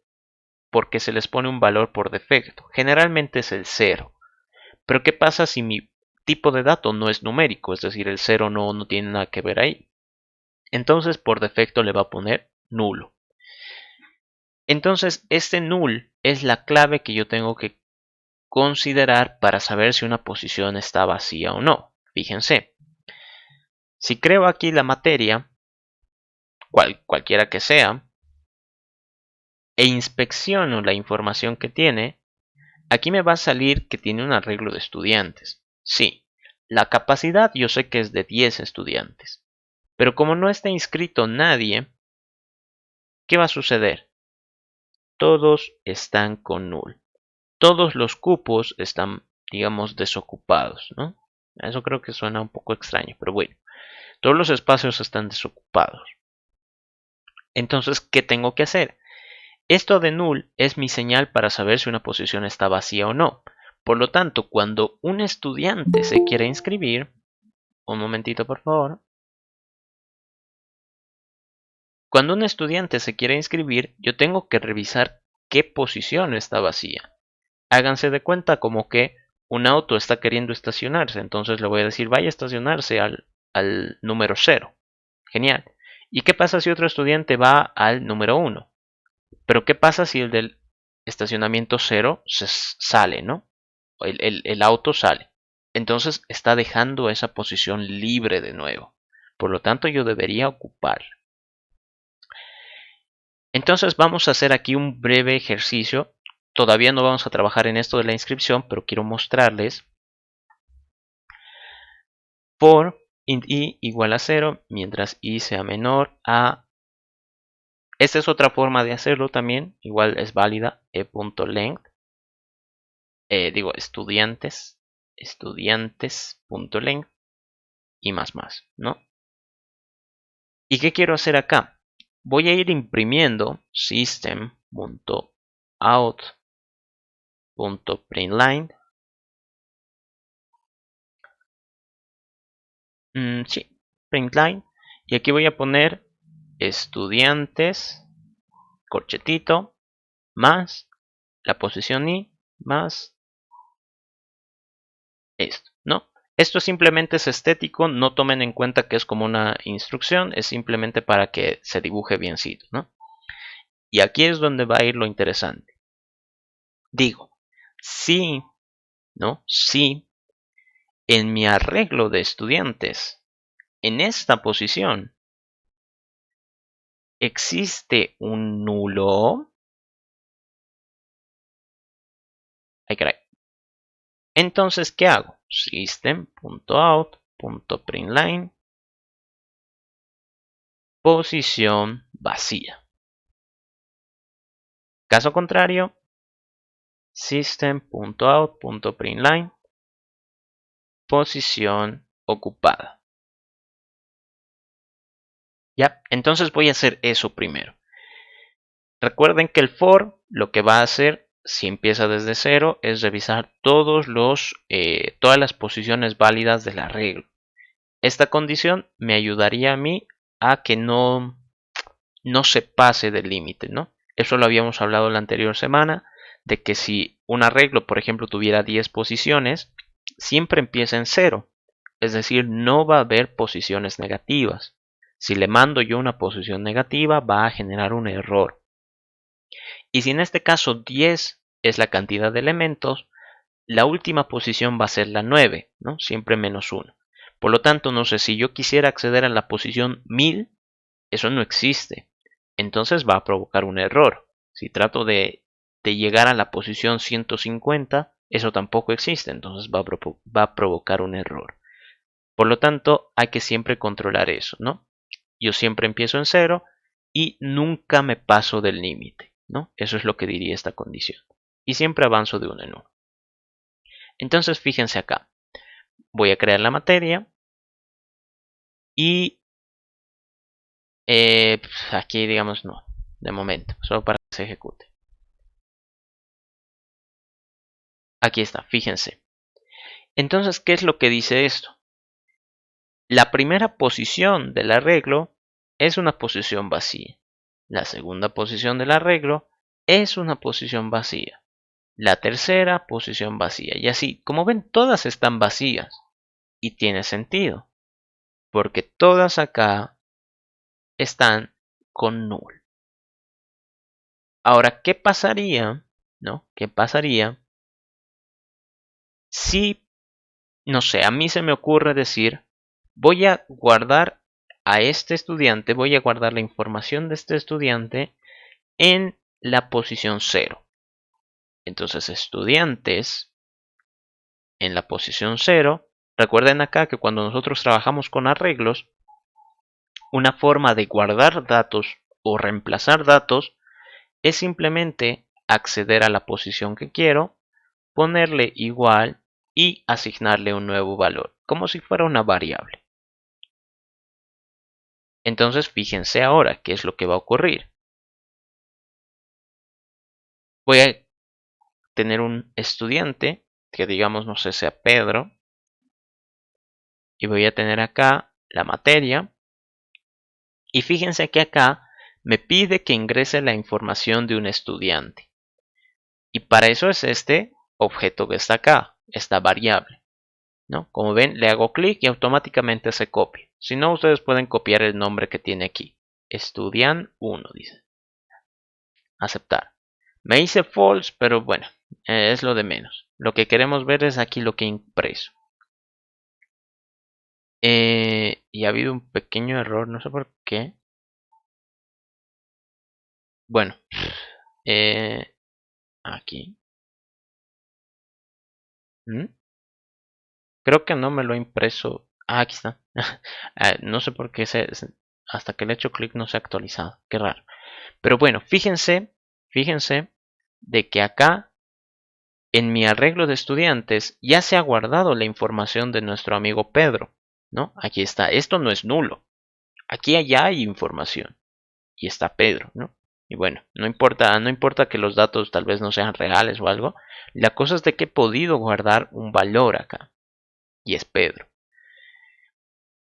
porque se les pone un valor por defecto. Generalmente es el 0. Pero ¿qué pasa si mi tipo de dato no es numérico? Es decir, el 0 no tiene nada que ver ahí. Entonces por defecto le va a poner nulo. Entonces este null es la clave que yo tengo que considerar para saber si una posición está vacía o no. Fíjense. Si creo aquí la materia, cualquiera que sea, e inspecciono la información que tiene, aquí me va a salir que tiene un arreglo de estudiantes. Sí, la capacidad yo sé que es de 10 estudiantes. Pero como no está inscrito nadie, ¿qué va a suceder? Todos están con null. Todos los cupos están, digamos, desocupados, ¿no? Eso creo que suena un poco extraño, pero bueno. Todos los espacios están desocupados. Entonces, ¿qué tengo que hacer? Esto de null es mi señal para saber si una posición está vacía o no. Por lo tanto, cuando un estudiante se quiere inscribir, un momentito por favor. Cuando un estudiante se quiere inscribir, yo tengo que revisar qué posición está vacía. Háganse de cuenta como que un auto está queriendo estacionarse, entonces le voy a decir vaya a estacionarse al número 0. Genial. ¿Y qué pasa si otro estudiante va al número 1? Pero ¿qué pasa si el del estacionamiento 0 se sale, ¿no? El auto sale. Entonces está dejando esa posición libre de nuevo. Por lo tanto, yo debería ocuparla. Entonces vamos a hacer aquí un breve ejercicio. Todavía no vamos a trabajar en esto de la inscripción, pero quiero mostrarles. For int i igual a 0, mientras i sea menor a... Esta es otra forma de hacerlo también, igual es válida, e.length. Digo, estudiantes.length y más, ¿no? ¿Y qué quiero hacer acá? Voy a ir imprimiendo system.out.println. Sí, println. Y aquí voy a poner estudiantes, corchetito, más la posición i, más esto, ¿no? Esto simplemente es estético, no tomen en cuenta que es como una instrucción, es simplemente para que se dibuje biencito, ¿no? Y aquí es donde va a ir lo interesante. Digo, si, ¿no? Si en mi arreglo de estudiantes, en esta posición, existe un nulo, ay caray. Entonces, ¿qué hago? System.out.println posición vacía. Caso contrario, system.out.println posición ocupada. ¿Ya? Entonces voy a hacer eso primero. Recuerden que el for lo que va a hacer si empieza desde 0 es revisar todas las posiciones válidas del arreglo. Esta condición me ayudaría a mí a que no se pase del límite, ¿no? Eso lo habíamos hablado la anterior semana, de que si un arreglo, por ejemplo, tuviera 10 posiciones, siempre empieza en 0. Es decir, no va a haber posiciones negativas. Si le mando yo una posición negativa, va a generar un error. Y si en este caso 10 es la cantidad de elementos, la última posición va a ser la 9, ¿no? Siempre menos 1. Por lo tanto, no sé, si yo quisiera acceder a la posición 1000, eso no existe. Entonces va a provocar un error. Si trato de llegar a la posición 150, eso tampoco existe. Entonces va a provocar un error. Por lo tanto, hay que siempre controlar eso, ¿no? Yo siempre empiezo en 0 y nunca me paso del límite, ¿no? Eso es lo que diría esta condición. Y siempre avanzo de 1 en 1. Entonces, fíjense acá. Voy a crear la materia y aquí digamos no, de momento, solo para que se ejecute. Aquí está, fíjense. Entonces, ¿qué es lo que dice esto? La primera posición del arreglo es una posición vacía. La segunda posición del arreglo es una posición vacía. La tercera posición vacía. Y así, como ven, todas están vacías. Y tiene sentido. Porque todas acá están con null. Ahora, ¿qué pasaría? ¿No? ¿Qué pasaría si, no sé, a mí se me ocurre decir, voy a guardar a este estudiante, voy a guardar la información de este estudiante en la posición 0. Entonces, estudiantes en la posición 0. Recuerden acá que cuando nosotros trabajamos con arreglos, una forma de guardar datos o reemplazar datos es simplemente acceder a la posición que quiero, ponerle igual y asignarle un nuevo valor, como si fuera una variable. Entonces fíjense ahora qué es lo que va a ocurrir. voy a tener un estudiante que digamos, no sé, sea Pedro. Y voy a tener acá la materia. Y fíjense que acá me pide que ingrese la información de un estudiante. Y para eso es este objeto que está acá, esta variable, ¿no? Como ven, le hago clic y automáticamente se copia. Si no, ustedes pueden copiar el nombre que tiene aquí. Estudian1, dice. Aceptar. Me hice false, pero bueno, es lo de menos. Lo que queremos ver es aquí lo que he impreso. Y ha habido un pequeño error, no sé por qué. Bueno, aquí. ¿Mm? Creo que no me lo he impreso. Ah, aquí está. No sé por qué hasta que le he hecho clic no se ha actualizado. Qué raro. Pero bueno, fíjense de que acá en mi arreglo de estudiantes ya se ha guardado la información de nuestro amigo Pedro, ¿no? Aquí está. Esto no es nulo. Aquí ya hay información y está Pedro, ¿no? Y bueno, no importa que los datos tal vez no sean reales o algo. La cosa es de que he podido guardar un valor acá y es Pedro.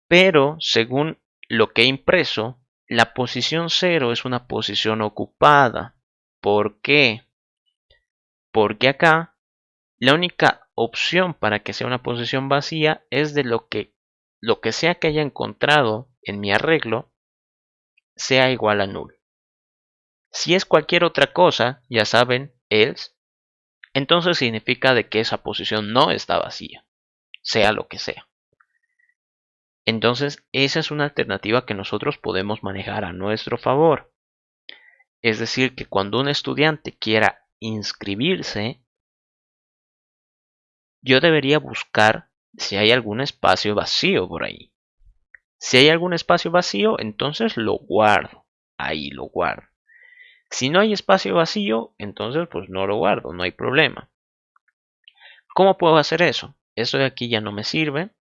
Pero según lo que he impreso, la posición 0 es una posición ocupada. ¿Por qué? Porque acá la única opción para que sea una posición vacía es de lo que sea que haya encontrado en mi arreglo sea igual a null. Si es cualquier otra cosa, ya saben, else, entonces significa de que esa posición no está vacía, sea lo que sea. Entonces, esa es una alternativa que nosotros podemos manejar a nuestro favor. Es decir, que cuando un estudiante quiera inscribirse, yo debería buscar si hay algún espacio vacío por ahí. Si hay algún espacio vacío, entonces lo guardo. Ahí lo guardo. Si no hay espacio vacío, entonces pues no lo guardo, no hay problema. ¿Cómo puedo hacer eso? Eso de aquí ya no me sirve.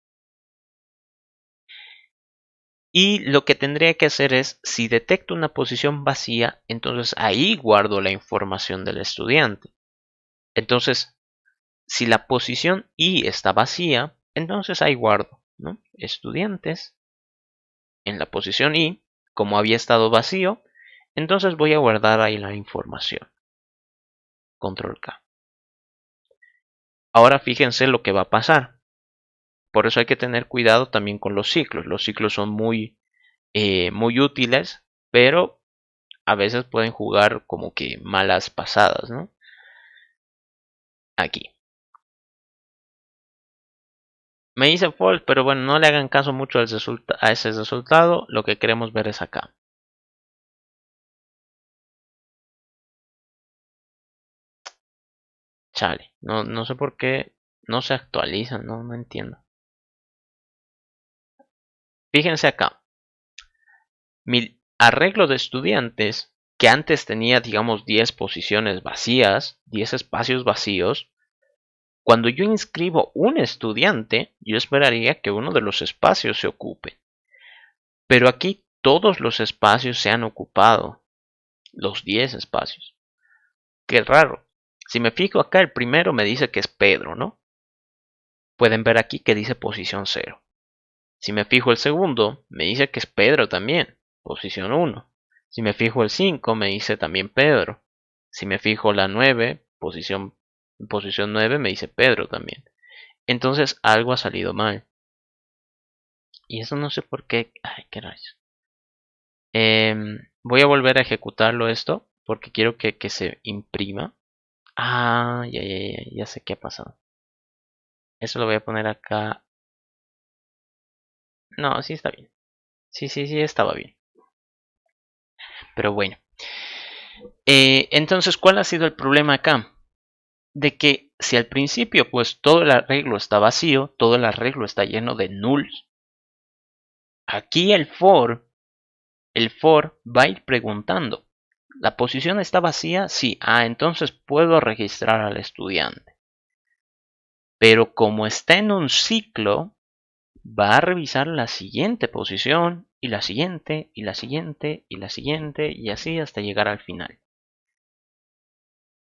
Y lo que tendría que hacer es, si detecto una posición vacía, entonces ahí guardo la información del estudiante. Entonces, si la posición I está vacía, entonces ahí guardo, ¿no? Estudiantes en la posición I, como había estado vacío, entonces voy a guardar ahí la información. Control K. Ahora fíjense lo que va a pasar. Por eso hay que tener cuidado también con los ciclos. Los ciclos son muy útiles, pero a veces pueden jugar como que malas pasadas, ¿no? Aquí. Me hice false, pero bueno, no le hagan caso mucho a ese resultado. Lo que queremos ver es acá. Chale, no sé por qué no se actualizan, no entiendo. Fíjense acá. Mi arreglo de estudiantes, que antes tenía, digamos, 10 posiciones vacías, 10 espacios vacíos, cuando yo inscribo un estudiante, yo esperaría que uno de los espacios se ocupe. Pero aquí todos los espacios se han ocupado, los 10 espacios. Qué raro. Si me fijo acá, el primero me dice que es Pedro, ¿no? Pueden ver aquí que dice posición 0. Si me fijo el segundo, me dice que es Pedro también, posición 1. Si me fijo el 5, me dice también Pedro. Si me fijo la 9, posición 9, me dice Pedro también. Entonces algo ha salido mal. Y eso no sé por qué. Ay, qué rayos. Voy a volver a ejecutarlo esto, porque quiero que se imprima. Ah, ya sé qué ha pasado. Eso lo voy a poner acá. No, sí está bien. Sí, estaba bien. Pero bueno. Entonces, ¿cuál ha sido el problema acá? De que si al principio pues todo el arreglo está vacío, todo el arreglo está lleno de nulls, aquí el for va a ir preguntando, ¿la posición está vacía? Sí, entonces puedo registrar al estudiante. Pero como está en un ciclo, va a revisar la siguiente posición, y la siguiente, y la siguiente, y la siguiente, y así hasta llegar al final.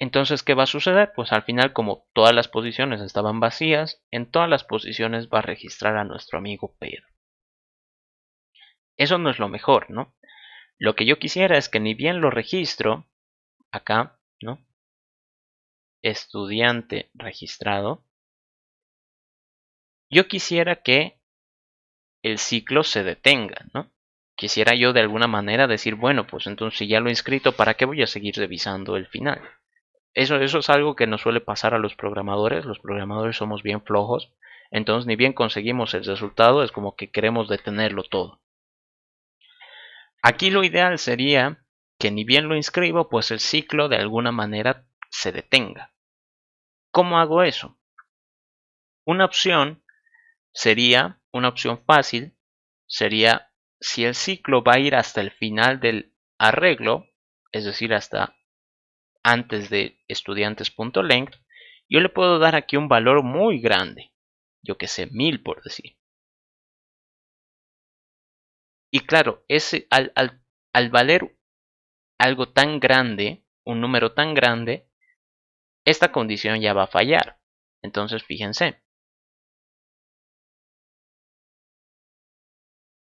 Entonces, ¿qué va a suceder? Pues al final, como todas las posiciones estaban vacías, en todas las posiciones va a registrar a nuestro amigo Pedro. Eso no es lo mejor, ¿no? Lo que yo quisiera es que ni bien lo registro, acá, ¿no? Estudiante registrado, yo quisiera que el ciclo se detenga, ¿no? Quisiera yo de alguna manera decir, bueno, pues entonces si ya lo he inscrito, ¿para qué voy a seguir revisando el final? Eso es algo que nos suele pasar a los programadores somos bien flojos, entonces ni bien conseguimos el resultado, es como que queremos detenerlo todo. Aquí lo ideal sería que ni bien lo inscribo, pues el ciclo de alguna manera se detenga. ¿Cómo hago eso? Una opción fácil, sería si el ciclo va a ir hasta el final del arreglo, es decir, hasta antes de estudiantes.length, yo le puedo dar aquí un valor muy grande, yo que sé, 1000 por decir. Y claro, al valer algo tan grande, un número tan grande, esta condición ya va a fallar. Entonces, fíjense.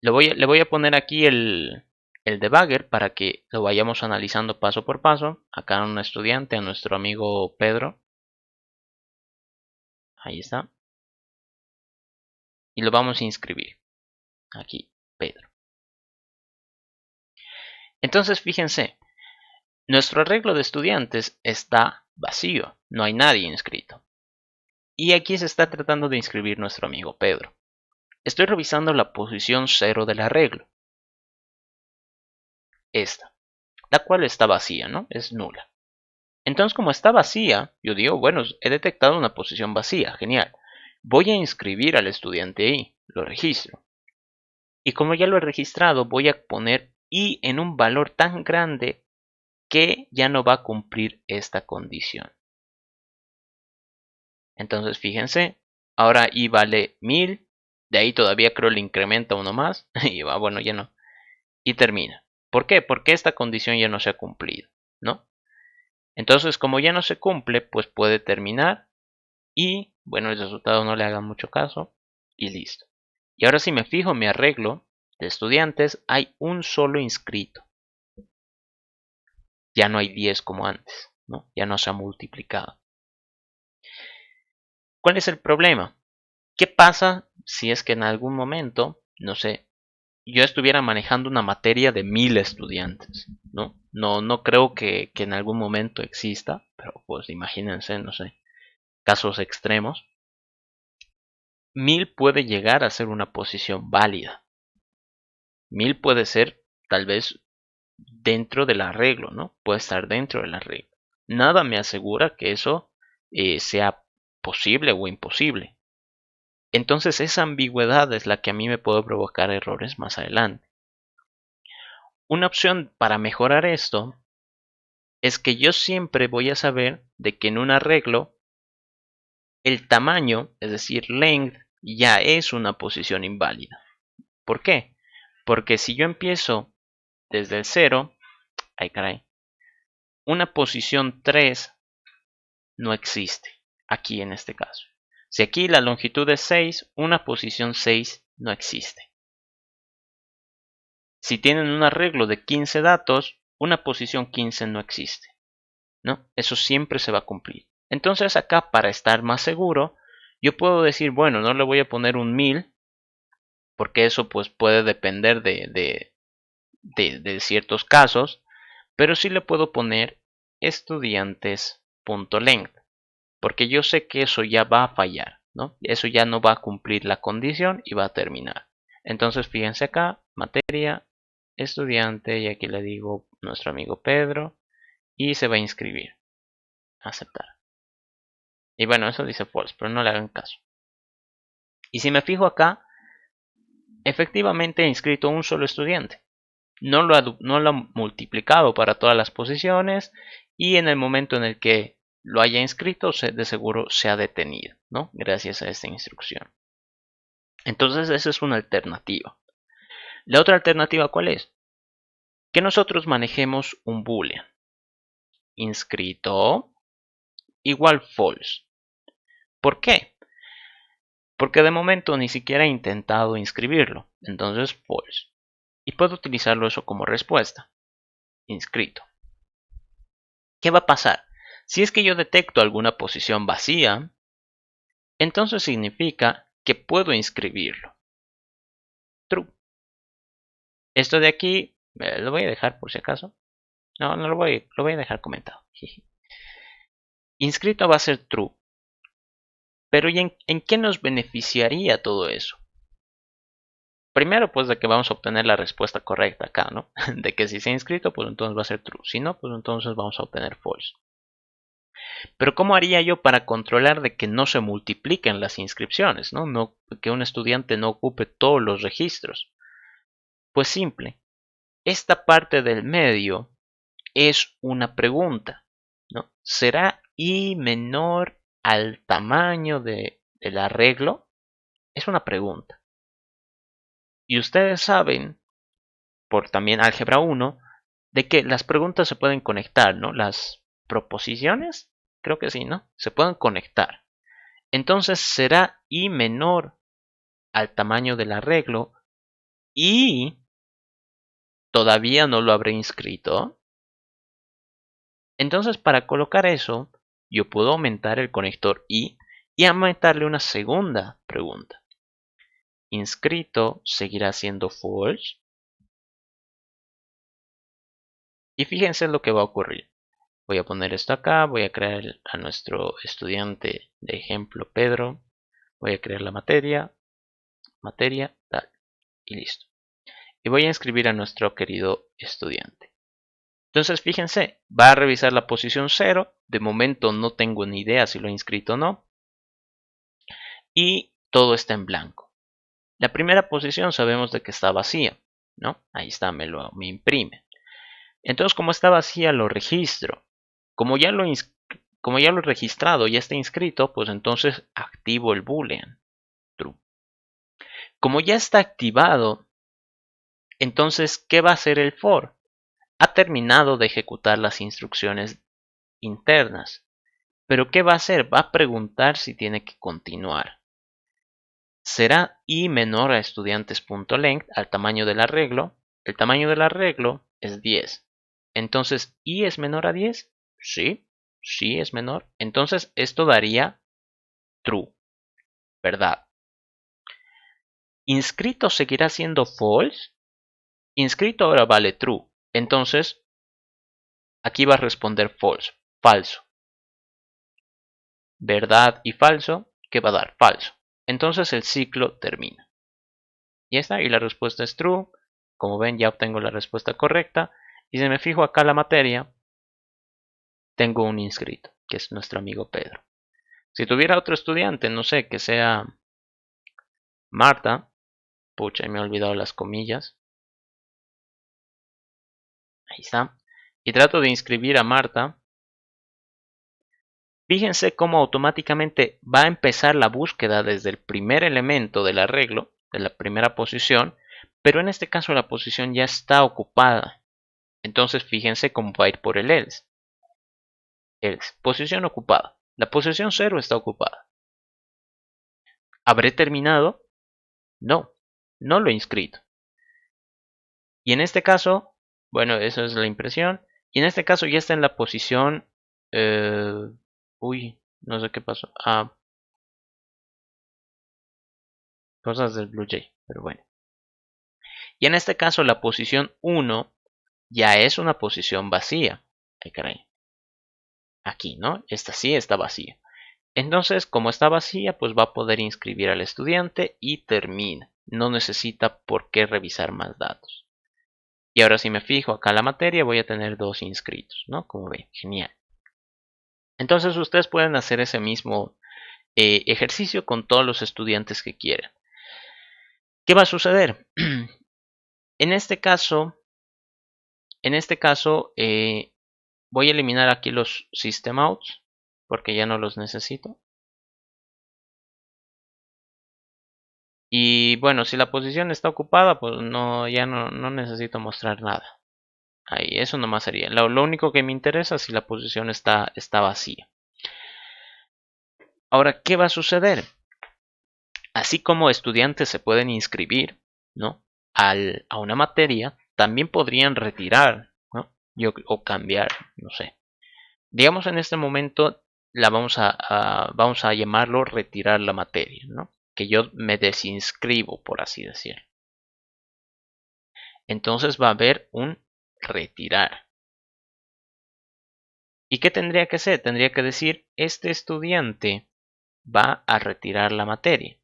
Le voy a poner aquí el debugger para que lo vayamos analizando paso por paso. Acá a un estudiante, a nuestro amigo Pedro. Ahí está. Y lo vamos a inscribir. Aquí, Pedro. Entonces, fíjense. Nuestro arreglo de estudiantes está vacío. No hay nadie inscrito. Y aquí se está tratando de inscribir nuestro amigo Pedro. Estoy revisando la posición 0 del arreglo. Esta. La cual está vacía, ¿no? Es nula. Entonces, como está vacía, yo digo, bueno, he detectado una posición vacía, genial. Voy a inscribir al estudiante ahí, lo registro. Y como ya lo he registrado, voy a poner i en un valor tan grande que ya no va a cumplir esta condición. Entonces, fíjense, ahora i vale 1000, de ahí todavía creo le incrementa uno más, y va, bueno, ya no. Y termina. ¿Por qué? Porque esta condición ya no se ha cumplido, ¿no? Entonces, como ya no se cumple, pues puede terminar y, bueno, el resultado no le haga mucho caso y listo. Y ahora si me fijo en mi arreglo de estudiantes, hay un solo inscrito. Ya no hay 10 como antes, ¿no? Ya no se ha multiplicado. ¿Cuál es el problema? ¿Qué pasa si es que en algún momento, no sé, yo estuviera manejando una materia de 1000 estudiantes, ¿no? No creo que en algún momento exista, pero pues imagínense, no sé, casos extremos. 1000 puede llegar a ser una posición válida. 1000 puede ser tal vez dentro del arreglo, ¿no? Puede estar dentro del arreglo. Nada me asegura que eso sea posible o imposible. Entonces esa ambigüedad es la que a mí me puede provocar errores más adelante. Una opción para mejorar esto es que yo siempre voy a saber de que en un arreglo el tamaño, es decir, length, ya es una posición inválida. ¿Por qué? Porque si yo empiezo desde el 0, ay caray, una posición 3 no existe aquí en este caso. Si aquí la longitud es 6, una posición 6 no existe. Si tienen un arreglo de 15 datos, una posición 15 no existe, ¿no? Eso siempre se va a cumplir. Entonces acá, para estar más seguro, yo puedo decir, bueno, no le voy a poner un 1000, porque eso pues puede depender de ciertos casos, pero sí le puedo poner estudiantes.length, porque yo sé que eso ya va a fallar, ¿no? Eso ya no va a cumplir la condición y va a terminar. Entonces fíjense acá, materia, estudiante, y aquí le digo nuestro amigo Pedro, y se va a inscribir. Aceptar. Y bueno, eso dice false, pero no le hagan caso. Y si me fijo acá, efectivamente he inscrito un solo estudiante. No lo ha multiplicado para todas las posiciones, y en el momento en el que lo haya inscrito, de seguro se ha detenido, ¿no? Gracias a esta instrucción. Entonces esa es una alternativa. La otra alternativa, ¿cuál es? Que nosotros manejemos un boolean. Inscrito igual false. ¿Por qué? Porque de momento ni siquiera he intentado inscribirlo, entonces false. Y puedo utilizarlo eso como respuesta. Inscrito. ¿Qué va a pasar? Si es que yo detecto alguna posición vacía, entonces significa que puedo inscribirlo. True. Esto de aquí, lo voy a dejar por si acaso. No lo voy a dejar comentado. Inscrito va a ser true. Pero ¿y en qué nos beneficiaría todo eso? Primero, pues de que vamos a obtener la respuesta correcta acá, ¿no? De que si se ha inscrito, pues entonces va a ser true. Si no, pues entonces vamos a obtener false. Pero ¿cómo haría yo para controlar de que no se multipliquen las inscripciones, ¿no? Que un estudiante no ocupe todos los registros? Pues simple. Esta parte del medio es una pregunta, ¿no? ¿Será i menor al tamaño del arreglo? Es una pregunta. Y ustedes saben, por también álgebra 1, de que las preguntas se pueden conectar, ¿no? Las proposiciones, creo que sí, ¿no? Se pueden conectar. Entonces será i menor al tamaño del arreglo y todavía no lo habré inscrito. Entonces para colocar eso, yo puedo aumentar el conector y aumentarle una segunda pregunta. Inscrito seguirá siendo false. Y fíjense lo que va a ocurrir. Voy a poner esto acá, voy a crear a nuestro estudiante de ejemplo Pedro. Voy a crear la materia, tal, y listo. Y voy a inscribir a nuestro querido estudiante. Entonces fíjense, va a revisar la posición 0. De momento no tengo ni idea si lo he inscrito o no. Y todo está en blanco. La primera posición sabemos de que está vacía, ¿no? Ahí está, me imprime. Entonces, como está vacía, lo registro. Como ya lo he registrado, ya está inscrito, pues entonces activo el boolean true. Como ya está activado, entonces, ¿qué va a hacer el for? Ha terminado de ejecutar las instrucciones internas. Pero ¿qué va a hacer? Va a preguntar si tiene que continuar. Será i menor a estudiantes.length al tamaño del arreglo. El tamaño del arreglo es 10. Entonces, ¿i es menor a 10? Sí, sí es menor. Entonces, esto daría true, ¿verdad? ¿Inscrito seguirá siendo false? Inscrito ahora vale true. Entonces, aquí va a responder false, falso. Verdad y falso, ¿qué va a dar? Falso. Entonces el ciclo termina. Y está, y la respuesta es true. Como ven, ya obtengo la respuesta correcta. Y si me fijo acá la materia, tengo un inscrito, que es nuestro amigo Pedro. Si tuviera otro estudiante, no sé, que sea Marta. Pucha, me he olvidado las comillas. Ahí está. Y trato de inscribir a Marta. Fíjense cómo automáticamente va a empezar la búsqueda desde el primer elemento del arreglo, de la primera posición, pero en este caso la posición ya está ocupada. Entonces fíjense cómo va a ir por el else. Else, posición ocupada. La posición 0 está ocupada. ¿Habré terminado? No, no lo he inscrito. Y en este caso, bueno, eso es la impresión. Y en este caso ya está en la posición... uy, no sé qué pasó. Cosas del Blue Jay, pero bueno. Y en este caso la posición 1 ya es una posición vacía. Ay, caray. Aquí, ¿no? Esta sí está vacía. Entonces, como está vacía, pues va a poder inscribir al estudiante y termina. No necesita por qué revisar más datos. Y ahora si me fijo acá en la materia, voy a tener 2 inscritos, ¿no? Como ven, genial. Entonces ustedes pueden hacer ese mismo ejercicio con todos los estudiantes que quieran. ¿Qué va a suceder? En este caso, voy a eliminar aquí los system outs porque ya no los necesito. Y bueno, si la posición está ocupada, pues ya no necesito mostrar nada. Ahí, eso nomás sería. Lo único que me interesa es si la posición está vacía. Ahora, ¿qué va a suceder? Así como estudiantes se pueden inscribir, ¿no? A una materia, también podrían retirar, ¿no? O cambiar, no sé. Digamos en este momento vamos a llamarlo retirar la materia, ¿no? Que yo me desinscribo, por así decirlo. Entonces va a haber un retirar. ¿Y qué tendría que hacer? Tendría que decir, este estudiante va a retirar la materia.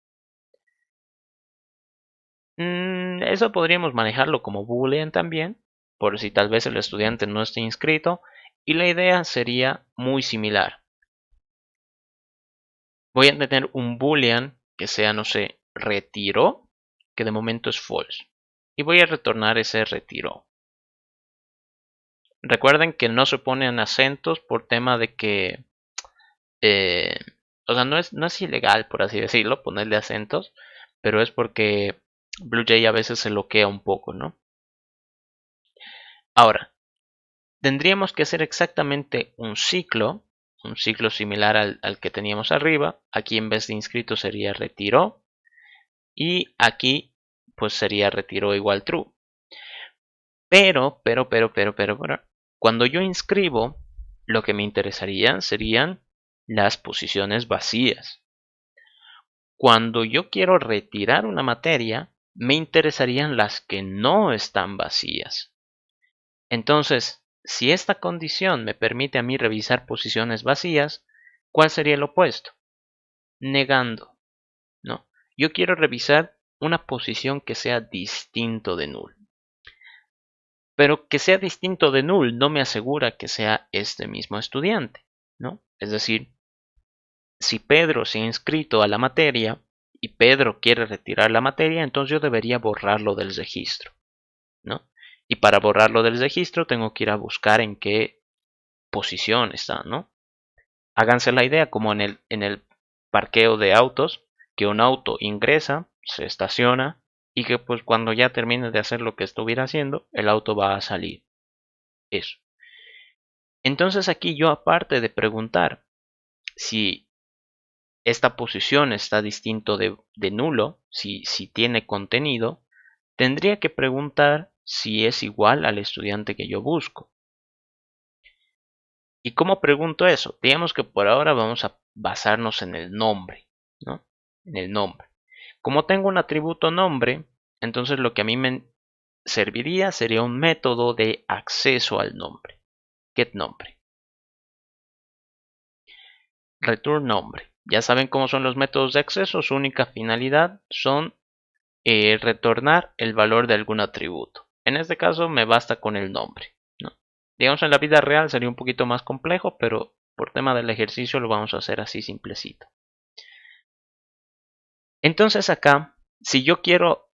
Eso podríamos manejarlo como boolean también, por si tal vez el estudiante no esté inscrito, y la idea sería muy similar. Voy a tener un boolean que sea, no sé, retiró, que de momento es false, y voy a retornar ese retiró. Recuerden que no se ponen acentos por tema de que, eh, o sea, no es ilegal, por así decirlo, ponerle acentos, pero es porque BlueJ a veces se bloquea un poco, ¿no? Ahora, tendríamos que hacer exactamente un ciclo similar al que teníamos arriba. Aquí en vez de inscrito sería retiró, y aquí pues sería retiró igual true. Pero, cuando yo inscribo, lo que me interesaría serían las posiciones vacías. Cuando yo quiero retirar una materia, me interesarían las que no están vacías. Entonces, si esta condición me permite a mí revisar posiciones vacías, ¿cuál sería el opuesto? Negando, ¿no? Yo quiero revisar una posición que sea distinto de null. Pero que sea distinto de null no me asegura que sea este mismo estudiante, ¿no? Es decir, si Pedro se ha inscrito a la materia y Pedro quiere retirar la materia, entonces yo debería borrarlo del registro, ¿no? Y para borrarlo del registro tengo que ir a buscar en qué posición está, ¿no? Háganse la idea como en el parqueo de autos, que un auto ingresa, se estaciona y que pues cuando ya termine de hacer lo que estuviera haciendo, el auto va a salir. Eso. Entonces aquí yo, aparte de preguntar si esta posición está distinto de nulo, si tiene contenido, tendría que preguntar si es igual al estudiante que yo busco. ¿Y cómo pregunto eso? Digamos que por ahora vamos a basarnos en el nombre, ¿no? En el nombre. Como tengo un atributo nombre, entonces lo que a mí me serviría sería un método de acceso al nombre. GetNombre. Return nombre. Ya saben cómo son los métodos de acceso. Su única finalidad son retornar el valor de algún atributo. En este caso me basta con el nombre, ¿no? Digamos en la vida real sería un poquito más complejo, pero por tema del ejercicio lo vamos a hacer así simplecito. Entonces acá, si yo quiero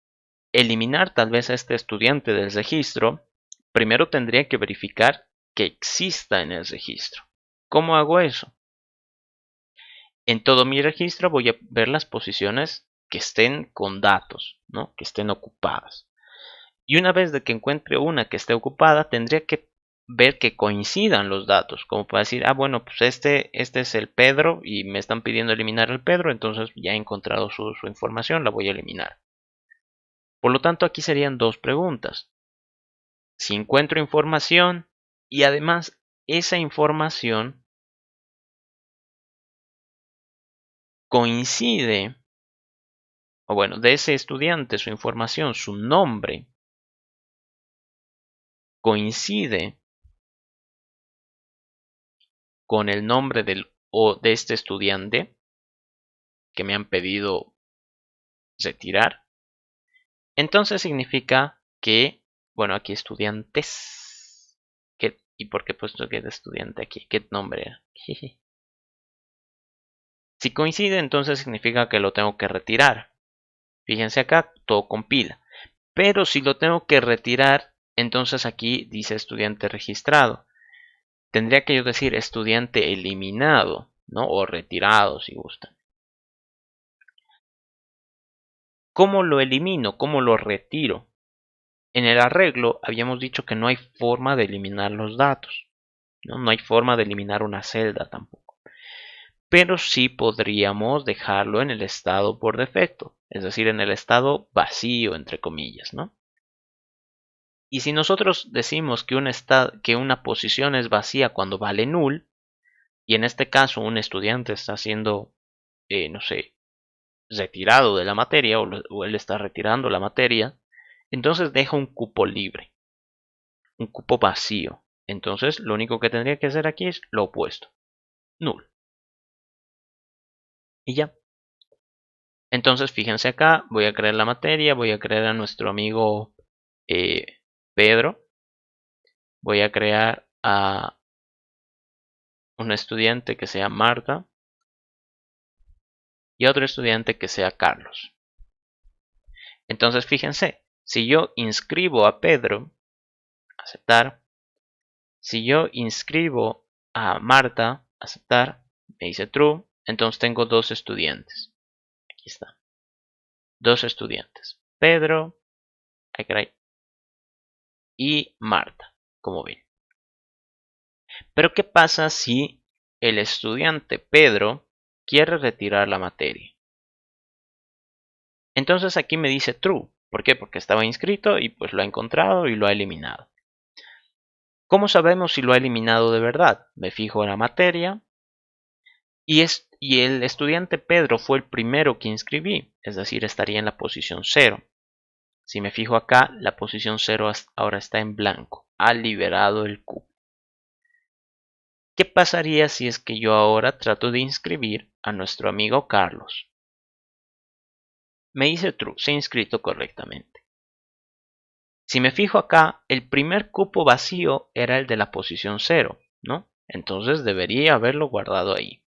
eliminar tal vez a este estudiante del registro, primero tendría que verificar que exista en el registro. ¿Cómo hago eso? En todo mi registro voy a ver las posiciones que estén con datos, ¿no? Que estén ocupadas. Y una vez de que encuentre una que esté ocupada, tendría que ver que coincidan los datos, como para decir, ah, bueno, pues este es el Pedro y me están pidiendo eliminar el Pedro, entonces ya he encontrado su información, la voy a eliminar. Por lo tanto, aquí serían dos preguntas. Si encuentro información y además esa información coincide, o bueno, de ese estudiante, su información, su nombre, coincide con el nombre de este estudiante que me han pedido retirar, entonces significa que, bueno, aquí estudiantes, ¿y por qué he puesto que es estudiante aquí? ¿Qué nombre era? Si coincide, entonces significa que lo tengo que retirar. Fíjense acá, todo compila. Pero si lo tengo que retirar, entonces aquí dice estudiante registrado. Tendría que yo decir estudiante eliminado, ¿no? O retirado si gustan. ¿Cómo lo elimino? ¿Cómo lo retiro? En el arreglo habíamos dicho que no hay forma de eliminar los datos, ¿no? No hay forma de eliminar una celda tampoco. pero sí podríamos dejarlo en el estado por defecto, es decir, en el estado vacío, entre comillas, ¿no? Y si nosotros decimos que una posición es vacía cuando vale null, y en este caso un estudiante está siendo, no sé, retirado de la materia o él está retirando la materia, entonces deja un cupo libre, un cupo vacío. Entonces lo único que tendría que hacer aquí es lo opuesto, null. Y ya. Entonces fíjense acá, voy a crear la materia, voy a crear a nuestro amigo Pedro, voy a crear a un estudiante que sea Marta y otro estudiante que sea Carlos. Entonces fíjense, si yo inscribo a Pedro, aceptar. Si yo inscribo a Marta, aceptar, me dice true, entonces tengo dos estudiantes. Aquí está. Dos estudiantes. Pedro, y Marta, como ven. Pero ¿qué pasa si el estudiante Pedro quiere retirar la materia? Entonces aquí me dice true. ¿Por qué? Porque estaba inscrito y pues lo ha encontrado y lo ha eliminado. ¿Cómo sabemos si lo ha eliminado de verdad? Me fijo en la materia y el estudiante Pedro fue el primero que inscribí, es decir, estaría en la posición 0. Si me fijo acá, la posición 0 ahora está en blanco, ha liberado el cupo. ¿Qué pasaría si es que yo ahora trato de inscribir a nuestro amigo Carlos? Me dice true, se ha inscrito correctamente. Si me fijo acá, el primer cupo vacío era el de la posición 0, ¿no? Entonces debería haberlo guardado ahí.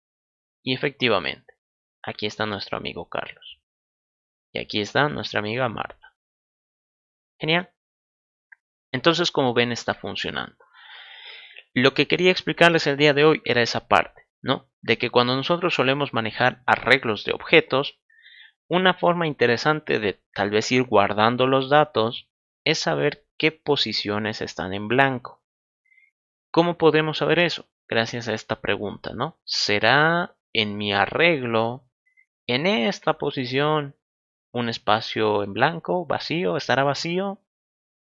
Y efectivamente, aquí está nuestro amigo Carlos. Y aquí está nuestra amiga Marta. Genial. Entonces, como ven, está funcionando. Lo que quería explicarles el día de hoy era esa parte, ¿no? De que cuando nosotros solemos manejar arreglos de objetos, una forma interesante de tal vez ir guardando los datos es saber qué posiciones están en blanco. ¿Cómo podemos saber eso? Gracias a esta pregunta, ¿no? ¿Será en mi arreglo, en esta posición, un espacio en blanco, vacío? ¿Estará vacío?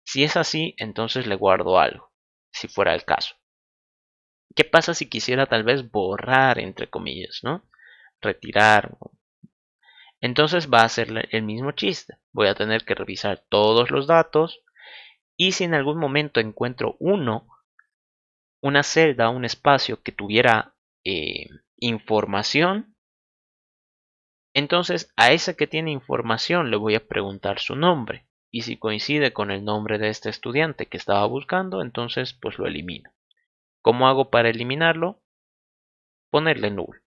Si es así, entonces le guardo algo, si fuera el caso. ¿Qué pasa si quisiera tal vez borrar, entre comillas, ¿no? Retirar. Entonces va a ser el mismo chiste. Voy a tener que revisar todos los datos y si en algún momento encuentro una celda, un espacio que tuviera información, entonces a ese que tiene información le voy a preguntar su nombre. Y si coincide con el nombre de este estudiante que estaba buscando, entonces pues lo elimino. ¿Cómo hago para eliminarlo? Ponerle null,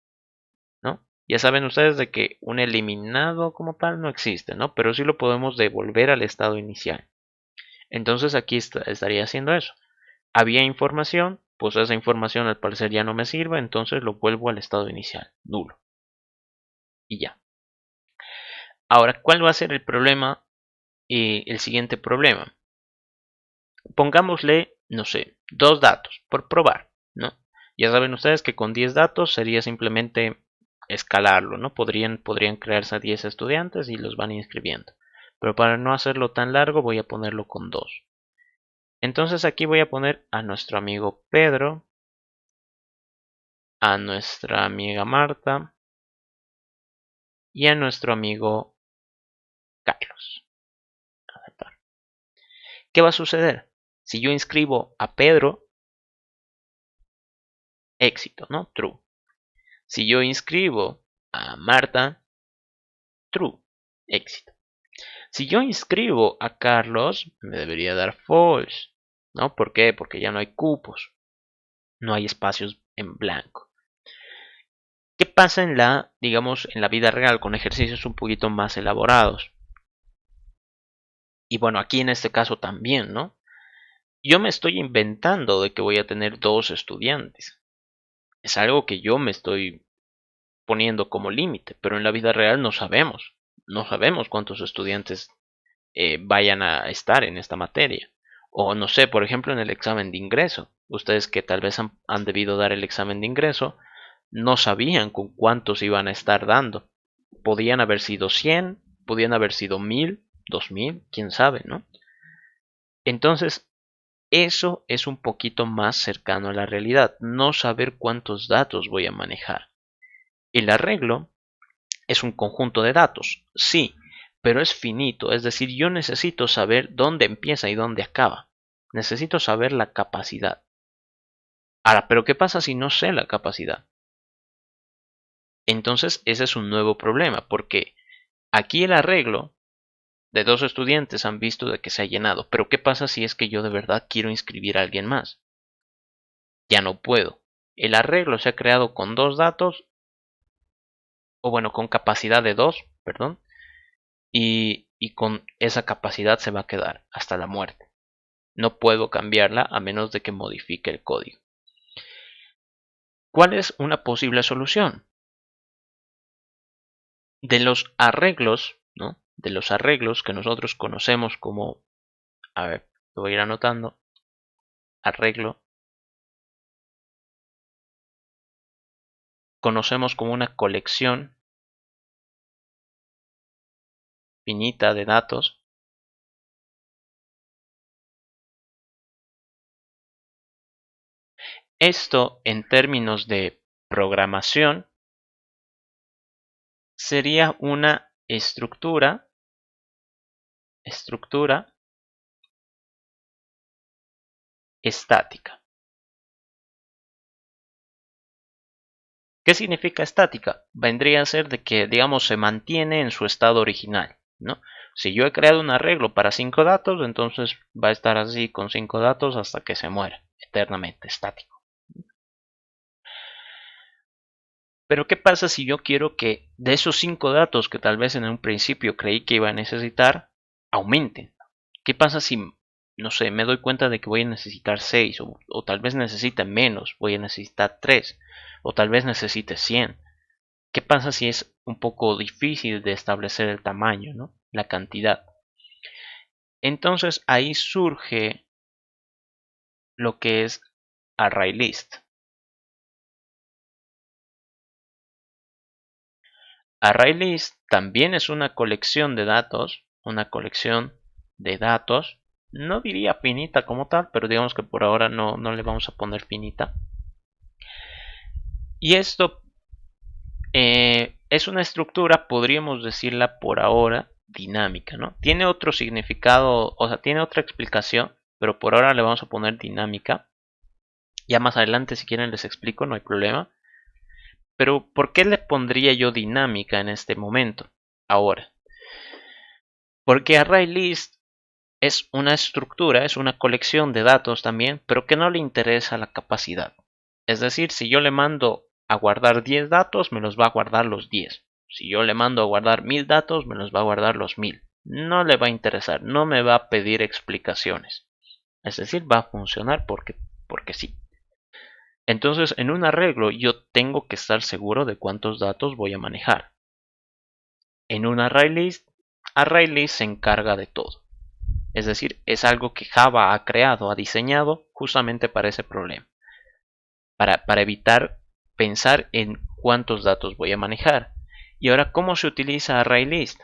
¿no? Ya saben ustedes de que un eliminado como tal no existe, ¿no? Pero sí lo podemos devolver al estado inicial. Entonces aquí estaría haciendo eso. Había información, pues esa información al parecer ya no me sirve, entonces lo vuelvo al estado inicial, nulo. Y ya. Ahora, ¿cuál va a ser el problema? El siguiente problema. Pongámosle, no sé, 2 datos, por probar, ¿no? Ya saben ustedes que con 10 datos sería simplemente escalarlo, ¿no? Podrían crearse a 10 estudiantes y los van inscribiendo. Pero para no hacerlo tan largo voy a ponerlo con 2. Entonces aquí voy a poner a nuestro amigo Pedro, a nuestra amiga Marta y a nuestro amigo Carlos. Aceptar. ¿Qué va a suceder? Si yo inscribo a Pedro, éxito, ¿no? True. Si yo inscribo a Marta, true, éxito. Si yo inscribo a Carlos, me debería dar false, ¿no? ¿Por qué? Porque ya no hay cupos, no hay espacios en blanco. ¿Qué pasa digamos, en la vida real con ejercicios un poquito más elaborados? Y bueno, aquí en este caso también, ¿no? Yo me estoy inventando de que voy a tener 2 estudiantes. Es algo que yo me estoy poniendo como límite, pero en la vida real no sabemos. No sabemos cuántos estudiantes vayan a estar en esta materia. O no sé, por ejemplo, en el examen de ingreso. Ustedes que tal vez han debido dar el examen de ingreso, no sabían con cuántos iban a estar dando. Podían haber sido 100, podían haber sido 1000, 2000, quién sabe, ¿no? Entonces, eso es un poquito más cercano a la realidad, no saber cuántos datos voy a manejar. El arreglo es un conjunto de datos, sí, pero es finito, es decir, yo necesito saber dónde empieza y dónde acaba. Necesito saber la capacidad. Ahora, ¿pero qué pasa si no sé la capacidad? Entonces, ese es un nuevo problema, porque aquí el arreglo de 2 estudiantes han visto de que se ha llenado, pero ¿qué pasa si es que yo de verdad quiero inscribir a alguien más? Ya no puedo. El arreglo se ha creado con 2 datos, o bueno, con capacidad de 2, perdón, y con esa capacidad se va a quedar hasta la muerte. No puedo cambiarla a menos de que modifique el código. ¿Cuál es una posible solución? De los arreglos, ¿no? De los arreglos que nosotros conocemos como, a ver, lo voy a ir anotando, arreglo, conocemos como una colección finita de datos. Esto en términos de programación sería una estructura estática. ¿Qué significa estática? Vendría a ser de que, digamos, se mantiene en su estado original, ¿no? Si yo he creado un arreglo para 5 datos, entonces va a estar así con 5 datos hasta que se muera, eternamente estático. Pero ¿qué pasa si yo quiero que de esos 5 datos que tal vez en un principio creí que iba a necesitar, aumenten? ¿Qué pasa si, no sé, me doy cuenta de que voy a necesitar 6 o tal vez necesite menos, voy a necesitar 3 o tal vez necesite 100? ¿Qué pasa si es un poco difícil de establecer el tamaño, ¿no? La cantidad? Entonces ahí surge lo que es ArrayList. ArrayList también es una colección de datos, no diría finita como tal, pero digamos que por ahora no le vamos a poner finita. Y esto es una estructura, podríamos decirla por ahora, dinámica, ¿no? Tiene otro significado, o sea, tiene otra explicación, pero por ahora le vamos a poner dinámica. Ya más adelante, si quieren, les explico, no hay problema. Pero, ¿por qué le pondría yo dinámica en este momento? Ahora. Porque ArrayList es una estructura, es una colección de datos también, pero que no le interesa la capacidad. Es decir, si yo le mando a guardar 10 datos, me los va a guardar los 10. Si yo le mando a guardar 1000 datos, me los va a guardar los 1000. No le va a interesar, no me va a pedir explicaciones. Es decir, va a funcionar porque sí. Entonces, en un arreglo yo tengo que estar seguro de cuántos datos voy a manejar. En un ArrayList se encarga de todo. Es decir, es algo que Java ha creado, ha diseñado justamente para ese problema. Para evitar pensar en cuántos datos voy a manejar. Y ahora, ¿cómo se utiliza ArrayList?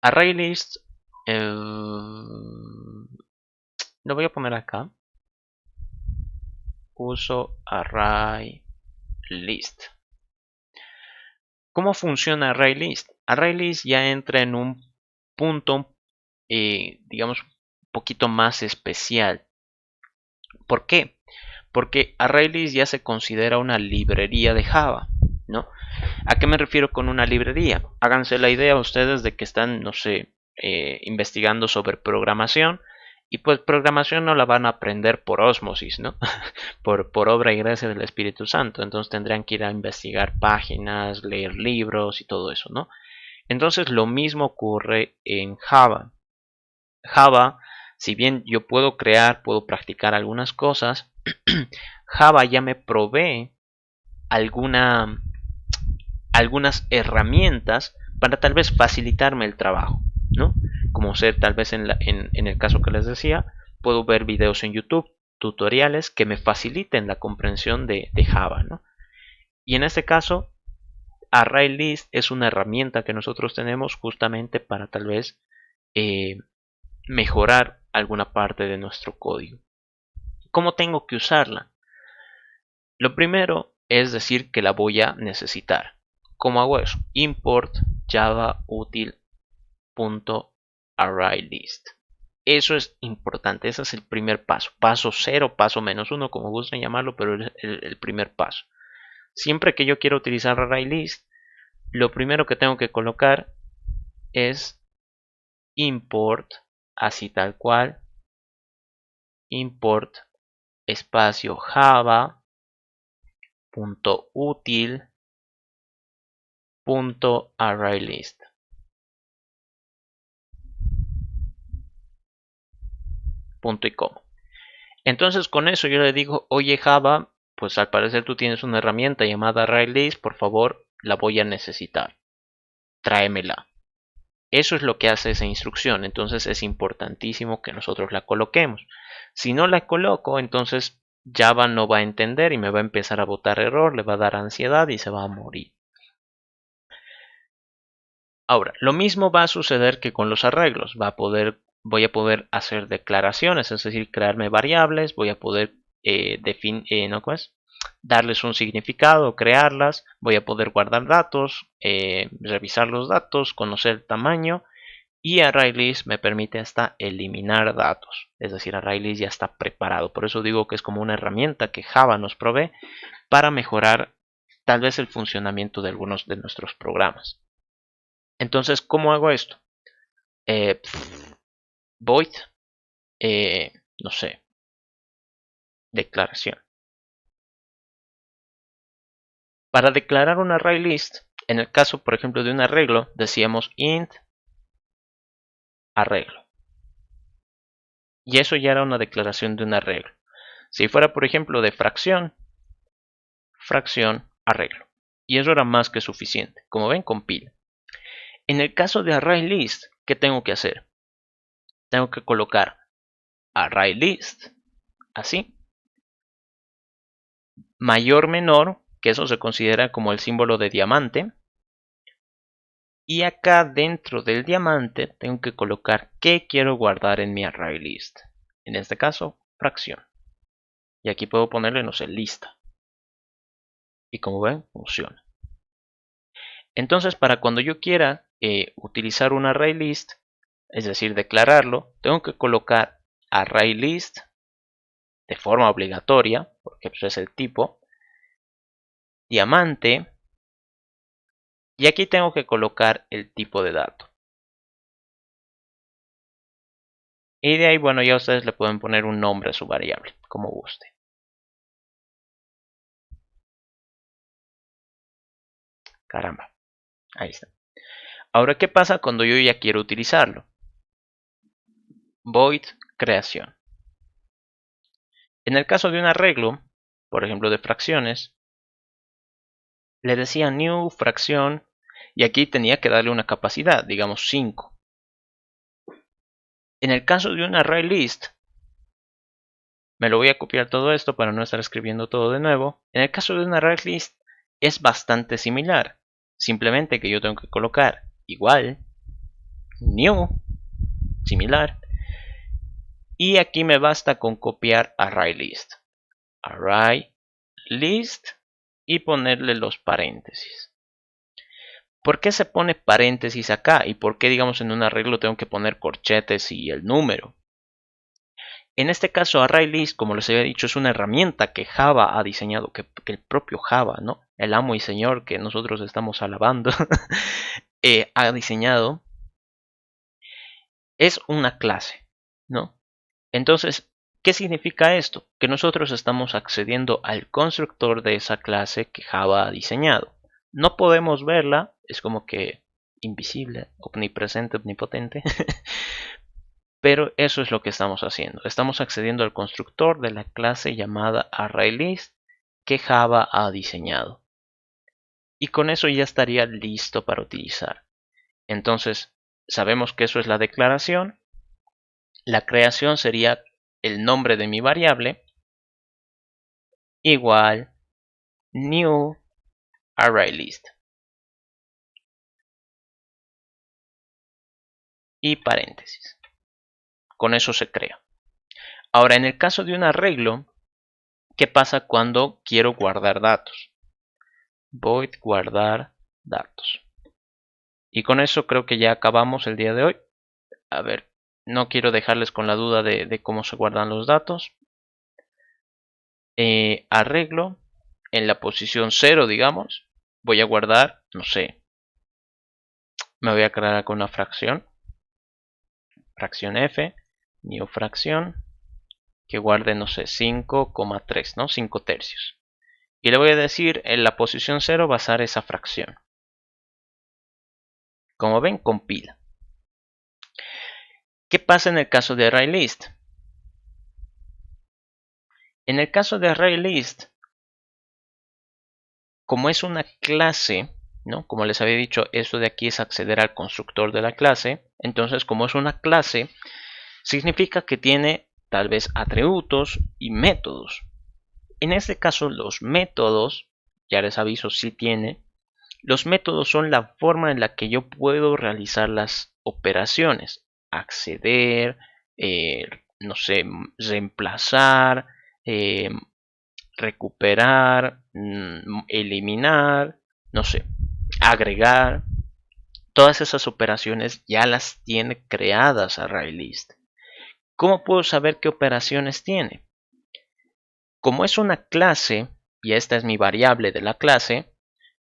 ArrayList, lo voy a poner acá. Uso ArrayList. ¿Cómo funciona ArrayList? ArrayList ya entra en un punto, digamos, un poquito más especial. ¿Por qué? Porque ArrayList ya se considera una librería de Java, ¿no? ¿A qué me refiero con una librería? Háganse la idea ustedes de que están, no sé, investigando sobre programación, y pues programación no la van a aprender por ósmosis, ¿no? por obra y gracia del Espíritu Santo. Entonces tendrán que ir a investigar páginas, leer libros y todo eso, ¿no? Entonces lo mismo ocurre en Java. Java, si bien yo puedo crear, puedo practicar algunas cosas, Java ya me provee algunas herramientas para tal vez facilitarme el trabajo, ¿no? Como ser tal vez en el caso que les decía, puedo ver videos en YouTube, tutoriales que me faciliten la comprensión de Java, ¿no? Y en este caso, ArrayList es una herramienta que nosotros tenemos justamente para tal vez mejorar alguna parte de nuestro código. ¿Cómo tengo que usarla? Lo primero es decir que la voy a necesitar. ¿Cómo hago eso? Import java util.arraylist. Eso es importante, ese es el primer paso. Paso 0, paso -1, como gusten llamarlo, pero es el primer paso. Siempre que yo quiero utilizar ArrayList, lo primero que tengo que colocar es import, así tal cual, import espacio java.util.arraylist. Punto y coma. Entonces con eso yo le digo, oye Java, pues al parecer tú tienes una herramienta llamada ArrayList, por favor, la voy a necesitar. Tráemela. Eso es lo que hace esa instrucción, entonces es importantísimo que nosotros la coloquemos. Si no la coloco, entonces Java no va a entender y me va a empezar a botar error, le va a dar ansiedad y se va a morir. Ahora, lo mismo va a suceder que con los arreglos. Voy a poder hacer declaraciones, es decir, crearme variables, voy a poder darles un significado, crearlas, voy a poder guardar datos, revisar los datos, conocer el tamaño, y ArrayList me permite hasta eliminar datos, es decir, ArrayList ya está preparado. Por eso digo que es como una herramienta que Java nos provee para mejorar tal vez el funcionamiento de algunos de nuestros programas. Entonces, ¿cómo hago esto? Void, no sé, declaración. Para declarar un ArrayList, en el caso, por ejemplo, de un arreglo, decíamos int arreglo. Y eso ya era una declaración de un arreglo. Si fuera, por ejemplo, de fracción, fracción arreglo. Y eso era más que suficiente. Como ven, compila. En el caso de ArrayList, ¿qué tengo que hacer? Tengo que colocar ArrayList, así, mayor menor, que eso se considera como el símbolo de diamante. Y acá dentro del diamante tengo que colocar qué quiero guardar en mi ArrayList. En este caso, fracción. Y aquí puedo ponerle, no sé, lista. Y como ven, funciona. Entonces, para cuando yo quiera utilizar un ArrayList, es decir, declararlo, tengo que colocar ArrayList de forma obligatoria, porque pues, es el tipo, diamante, y aquí tengo que colocar el tipo de dato. Y de ahí, bueno, ya ustedes le pueden poner un nombre a su variable, como guste. Caramba, ahí está. Ahora, ¿qué pasa cuando yo ya quiero utilizarlo? Void creación. En el caso de un arreglo, por ejemplo de fracciones, le decía new fracción y aquí tenía que darle una capacidad, digamos 5. En el caso de un ArrayList, me lo voy a copiar todo esto para no estar escribiendo todo de nuevo. En el caso de un ArrayList es bastante similar. Simplemente que yo tengo que colocar igual, new, similar. Y aquí me basta con copiar ArrayList. ArrayList y ponerle los paréntesis. ¿Por qué se pone paréntesis acá? ¿Y por qué, digamos, en un arreglo tengo que poner corchetes y el número? En este caso, ArrayList, como les había dicho, es una herramienta que Java ha diseñado, que el propio Java, ¿no? El amo y señor que nosotros estamos alabando, ha diseñado. Es una clase, ¿no? Entonces, ¿qué significa esto? Que nosotros estamos accediendo al constructor de esa clase que Java ha diseñado. No podemos verla, es como que invisible, omnipresente, omnipotente. Pero eso es lo que estamos haciendo. Estamos accediendo al constructor de la clase llamada ArrayList que Java ha diseñado. Y con eso ya estaría listo para utilizar. Entonces, sabemos que eso es la declaración. La creación sería el nombre de mi variable. igual new array list y paréntesis. Con eso se crea. Ahora, en el caso de un arreglo, ¿qué pasa cuando quiero guardar datos? Void guardar datos. Y con eso creo que ya acabamos el día de hoy. A ver, no quiero dejarles con la duda de cómo se guardan los datos. Arreglo, en la posición 0, digamos, voy a guardar, no sé, me voy a crear con una fracción. Fracción f, new fracción, que guarde, no sé, 5,3, ¿no? 5 tercios. Y le voy a decir en la posición 0 basar esa fracción. Como ven, compila. ¿Qué pasa en el caso de ArrayList? En el caso de ArrayList, como es una clase, ¿no? Como les había dicho, esto de aquí es acceder al constructor de la clase. Entonces, como es una clase, significa que tiene tal vez atributos y métodos. En este caso, los métodos, ya les aviso si tiene, los métodos son la forma en la que yo puedo realizar las operaciones. Acceder, no sé, reemplazar, recuperar, eliminar, no sé, agregar. Todas esas operaciones ya las tiene creadas ArrayList. ¿Cómo puedo saber qué operaciones tiene? Como es una clase, y esta es mi variable de la clase,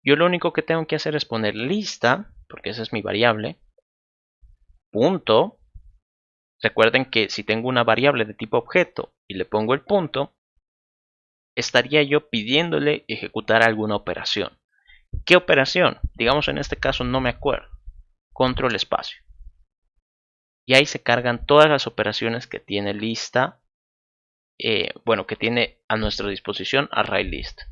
yo lo único que tengo que hacer es poner lista, porque esa es mi variable, punto. Recuerden que si tengo una variable de tipo objeto y le pongo el punto, estaría yo pidiéndole ejecutar alguna operación. ¿Qué operación? Digamos en este caso no me acuerdo. Control espacio. Y ahí se cargan todas las operaciones que tiene lista, bueno, que tiene a nuestra disposición ArrayList.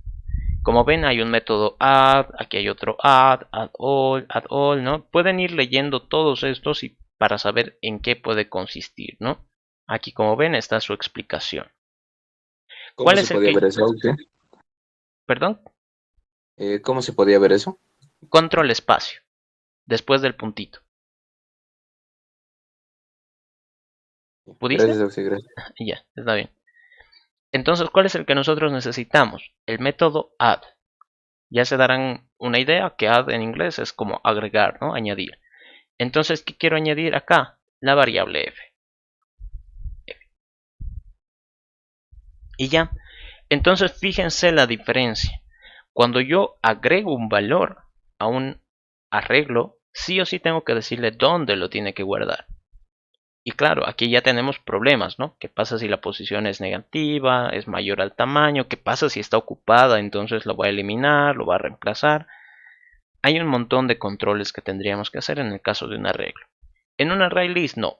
Como ven, hay un método add, aquí hay otro add all, ¿no? Pueden ir leyendo todos estos y para saber en qué puede consistir, ¿no? Aquí, como ven, está su explicación. ¿Cómo ¿Cuál se es el podía que...? ver eso? ¿Sí? ¿Perdón? ¿Cómo se podía ver eso? Control espacio, después del puntito. ¿Pudiste? Gracias, Oxy, gracias. Ya, está bien. Entonces, ¿cuál es el que nosotros necesitamos? El método add. Ya se darán una idea que add en inglés es como agregar, ¿no? Añadir. Entonces, ¿qué quiero añadir acá? La variable f. Y ya. Entonces, fíjense la diferencia. Cuando yo agrego un valor a un arreglo, sí o sí tengo que decirle dónde lo tiene que guardar. Y claro, aquí ya tenemos problemas, ¿no? ¿Qué pasa si la posición es negativa, es mayor al tamaño? ¿Qué pasa si está ocupada? Entonces lo va a eliminar, lo va a reemplazar. Hay un montón de controles que tendríamos que hacer en el caso de un arreglo. En un ArrayList no.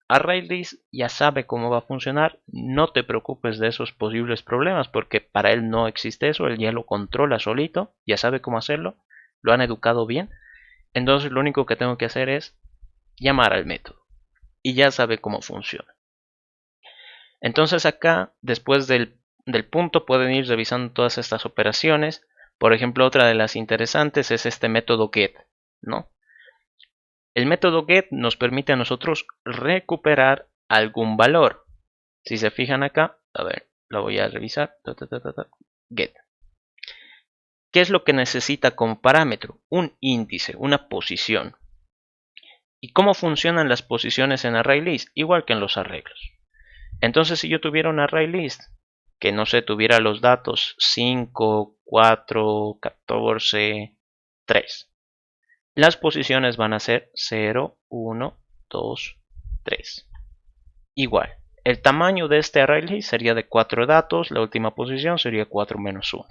ArrayList ya sabe cómo va a funcionar. No te preocupes de esos posibles problemas porque para él no existe eso. Él ya lo controla solito, ya sabe cómo hacerlo. Lo han educado bien. Entonces lo único que tengo que hacer es llamar al método. Y ya sabe cómo funciona. Entonces acá, después del punto, pueden ir revisando todas estas operaciones. Por ejemplo, otra de las interesantes es este método get, ¿no? El método get nos permite a nosotros recuperar algún valor. Si se fijan acá, a ver, lo voy a revisar. Get. ¿Qué es lo que necesita como parámetro? Un índice, una posición. ¿Y cómo funcionan las posiciones en ArrayList? Igual que en los arreglos. Entonces, si yo tuviera un ArrayList que no sé, tuviera los datos 5, 4, 14, 3. Las posiciones van a ser 0, 1, 2, 3. Igual, el tamaño de este ArrayList sería de 4 datos, la última posición sería 4 menos 1.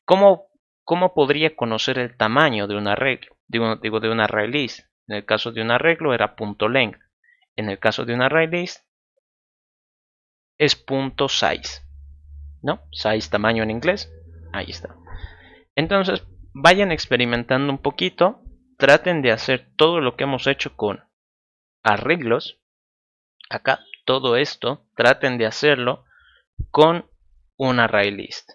¿Cómo podría conocer el tamaño de un arreglo? Digo de un ArrayList. En el caso de un arreglo era .length. En el caso de un ArrayList es .size. ¿No? Size, tamaño en inglés. Ahí está. Entonces, vayan experimentando un poquito. Traten de hacer todo lo que hemos hecho con arreglos. Acá, todo esto, traten de hacerlo con un array list,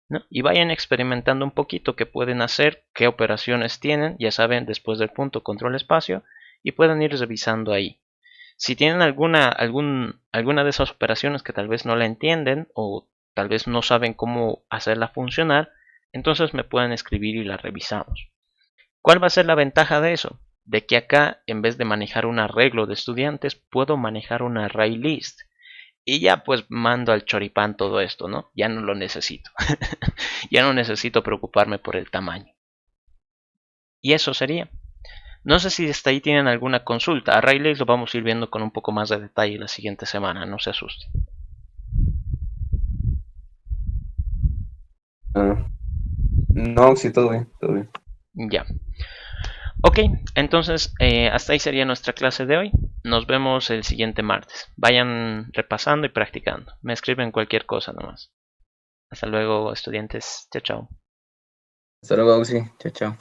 ¿no? Y vayan experimentando un poquito qué pueden hacer, qué operaciones tienen, ya saben, después del punto control espacio, y pueden ir revisando ahí. Si tienen alguna de esas operaciones que tal vez no la entienden o tal vez no saben cómo hacerla funcionar, entonces me pueden escribir y la revisamos. ¿Cuál va a ser la ventaja de eso? De que acá, en vez de manejar un arreglo de estudiantes, puedo manejar un array list. Y ya pues mando al choripán todo esto, ¿no? Ya no lo necesito. Ya no necesito preocuparme por el tamaño. Y eso sería. No sé si hasta ahí tienen alguna consulta. Array list lo vamos a ir viendo con un poco más de detalle la siguiente semana, no se asusten. No, sí, todo bien, todo bien. Ya. Ok, entonces hasta ahí sería nuestra clase de hoy. Nos vemos el siguiente martes. Vayan repasando y practicando. Me escriben cualquier cosa nomás. Hasta luego, estudiantes. Chao, chao. Hasta luego, sí, chao, chao.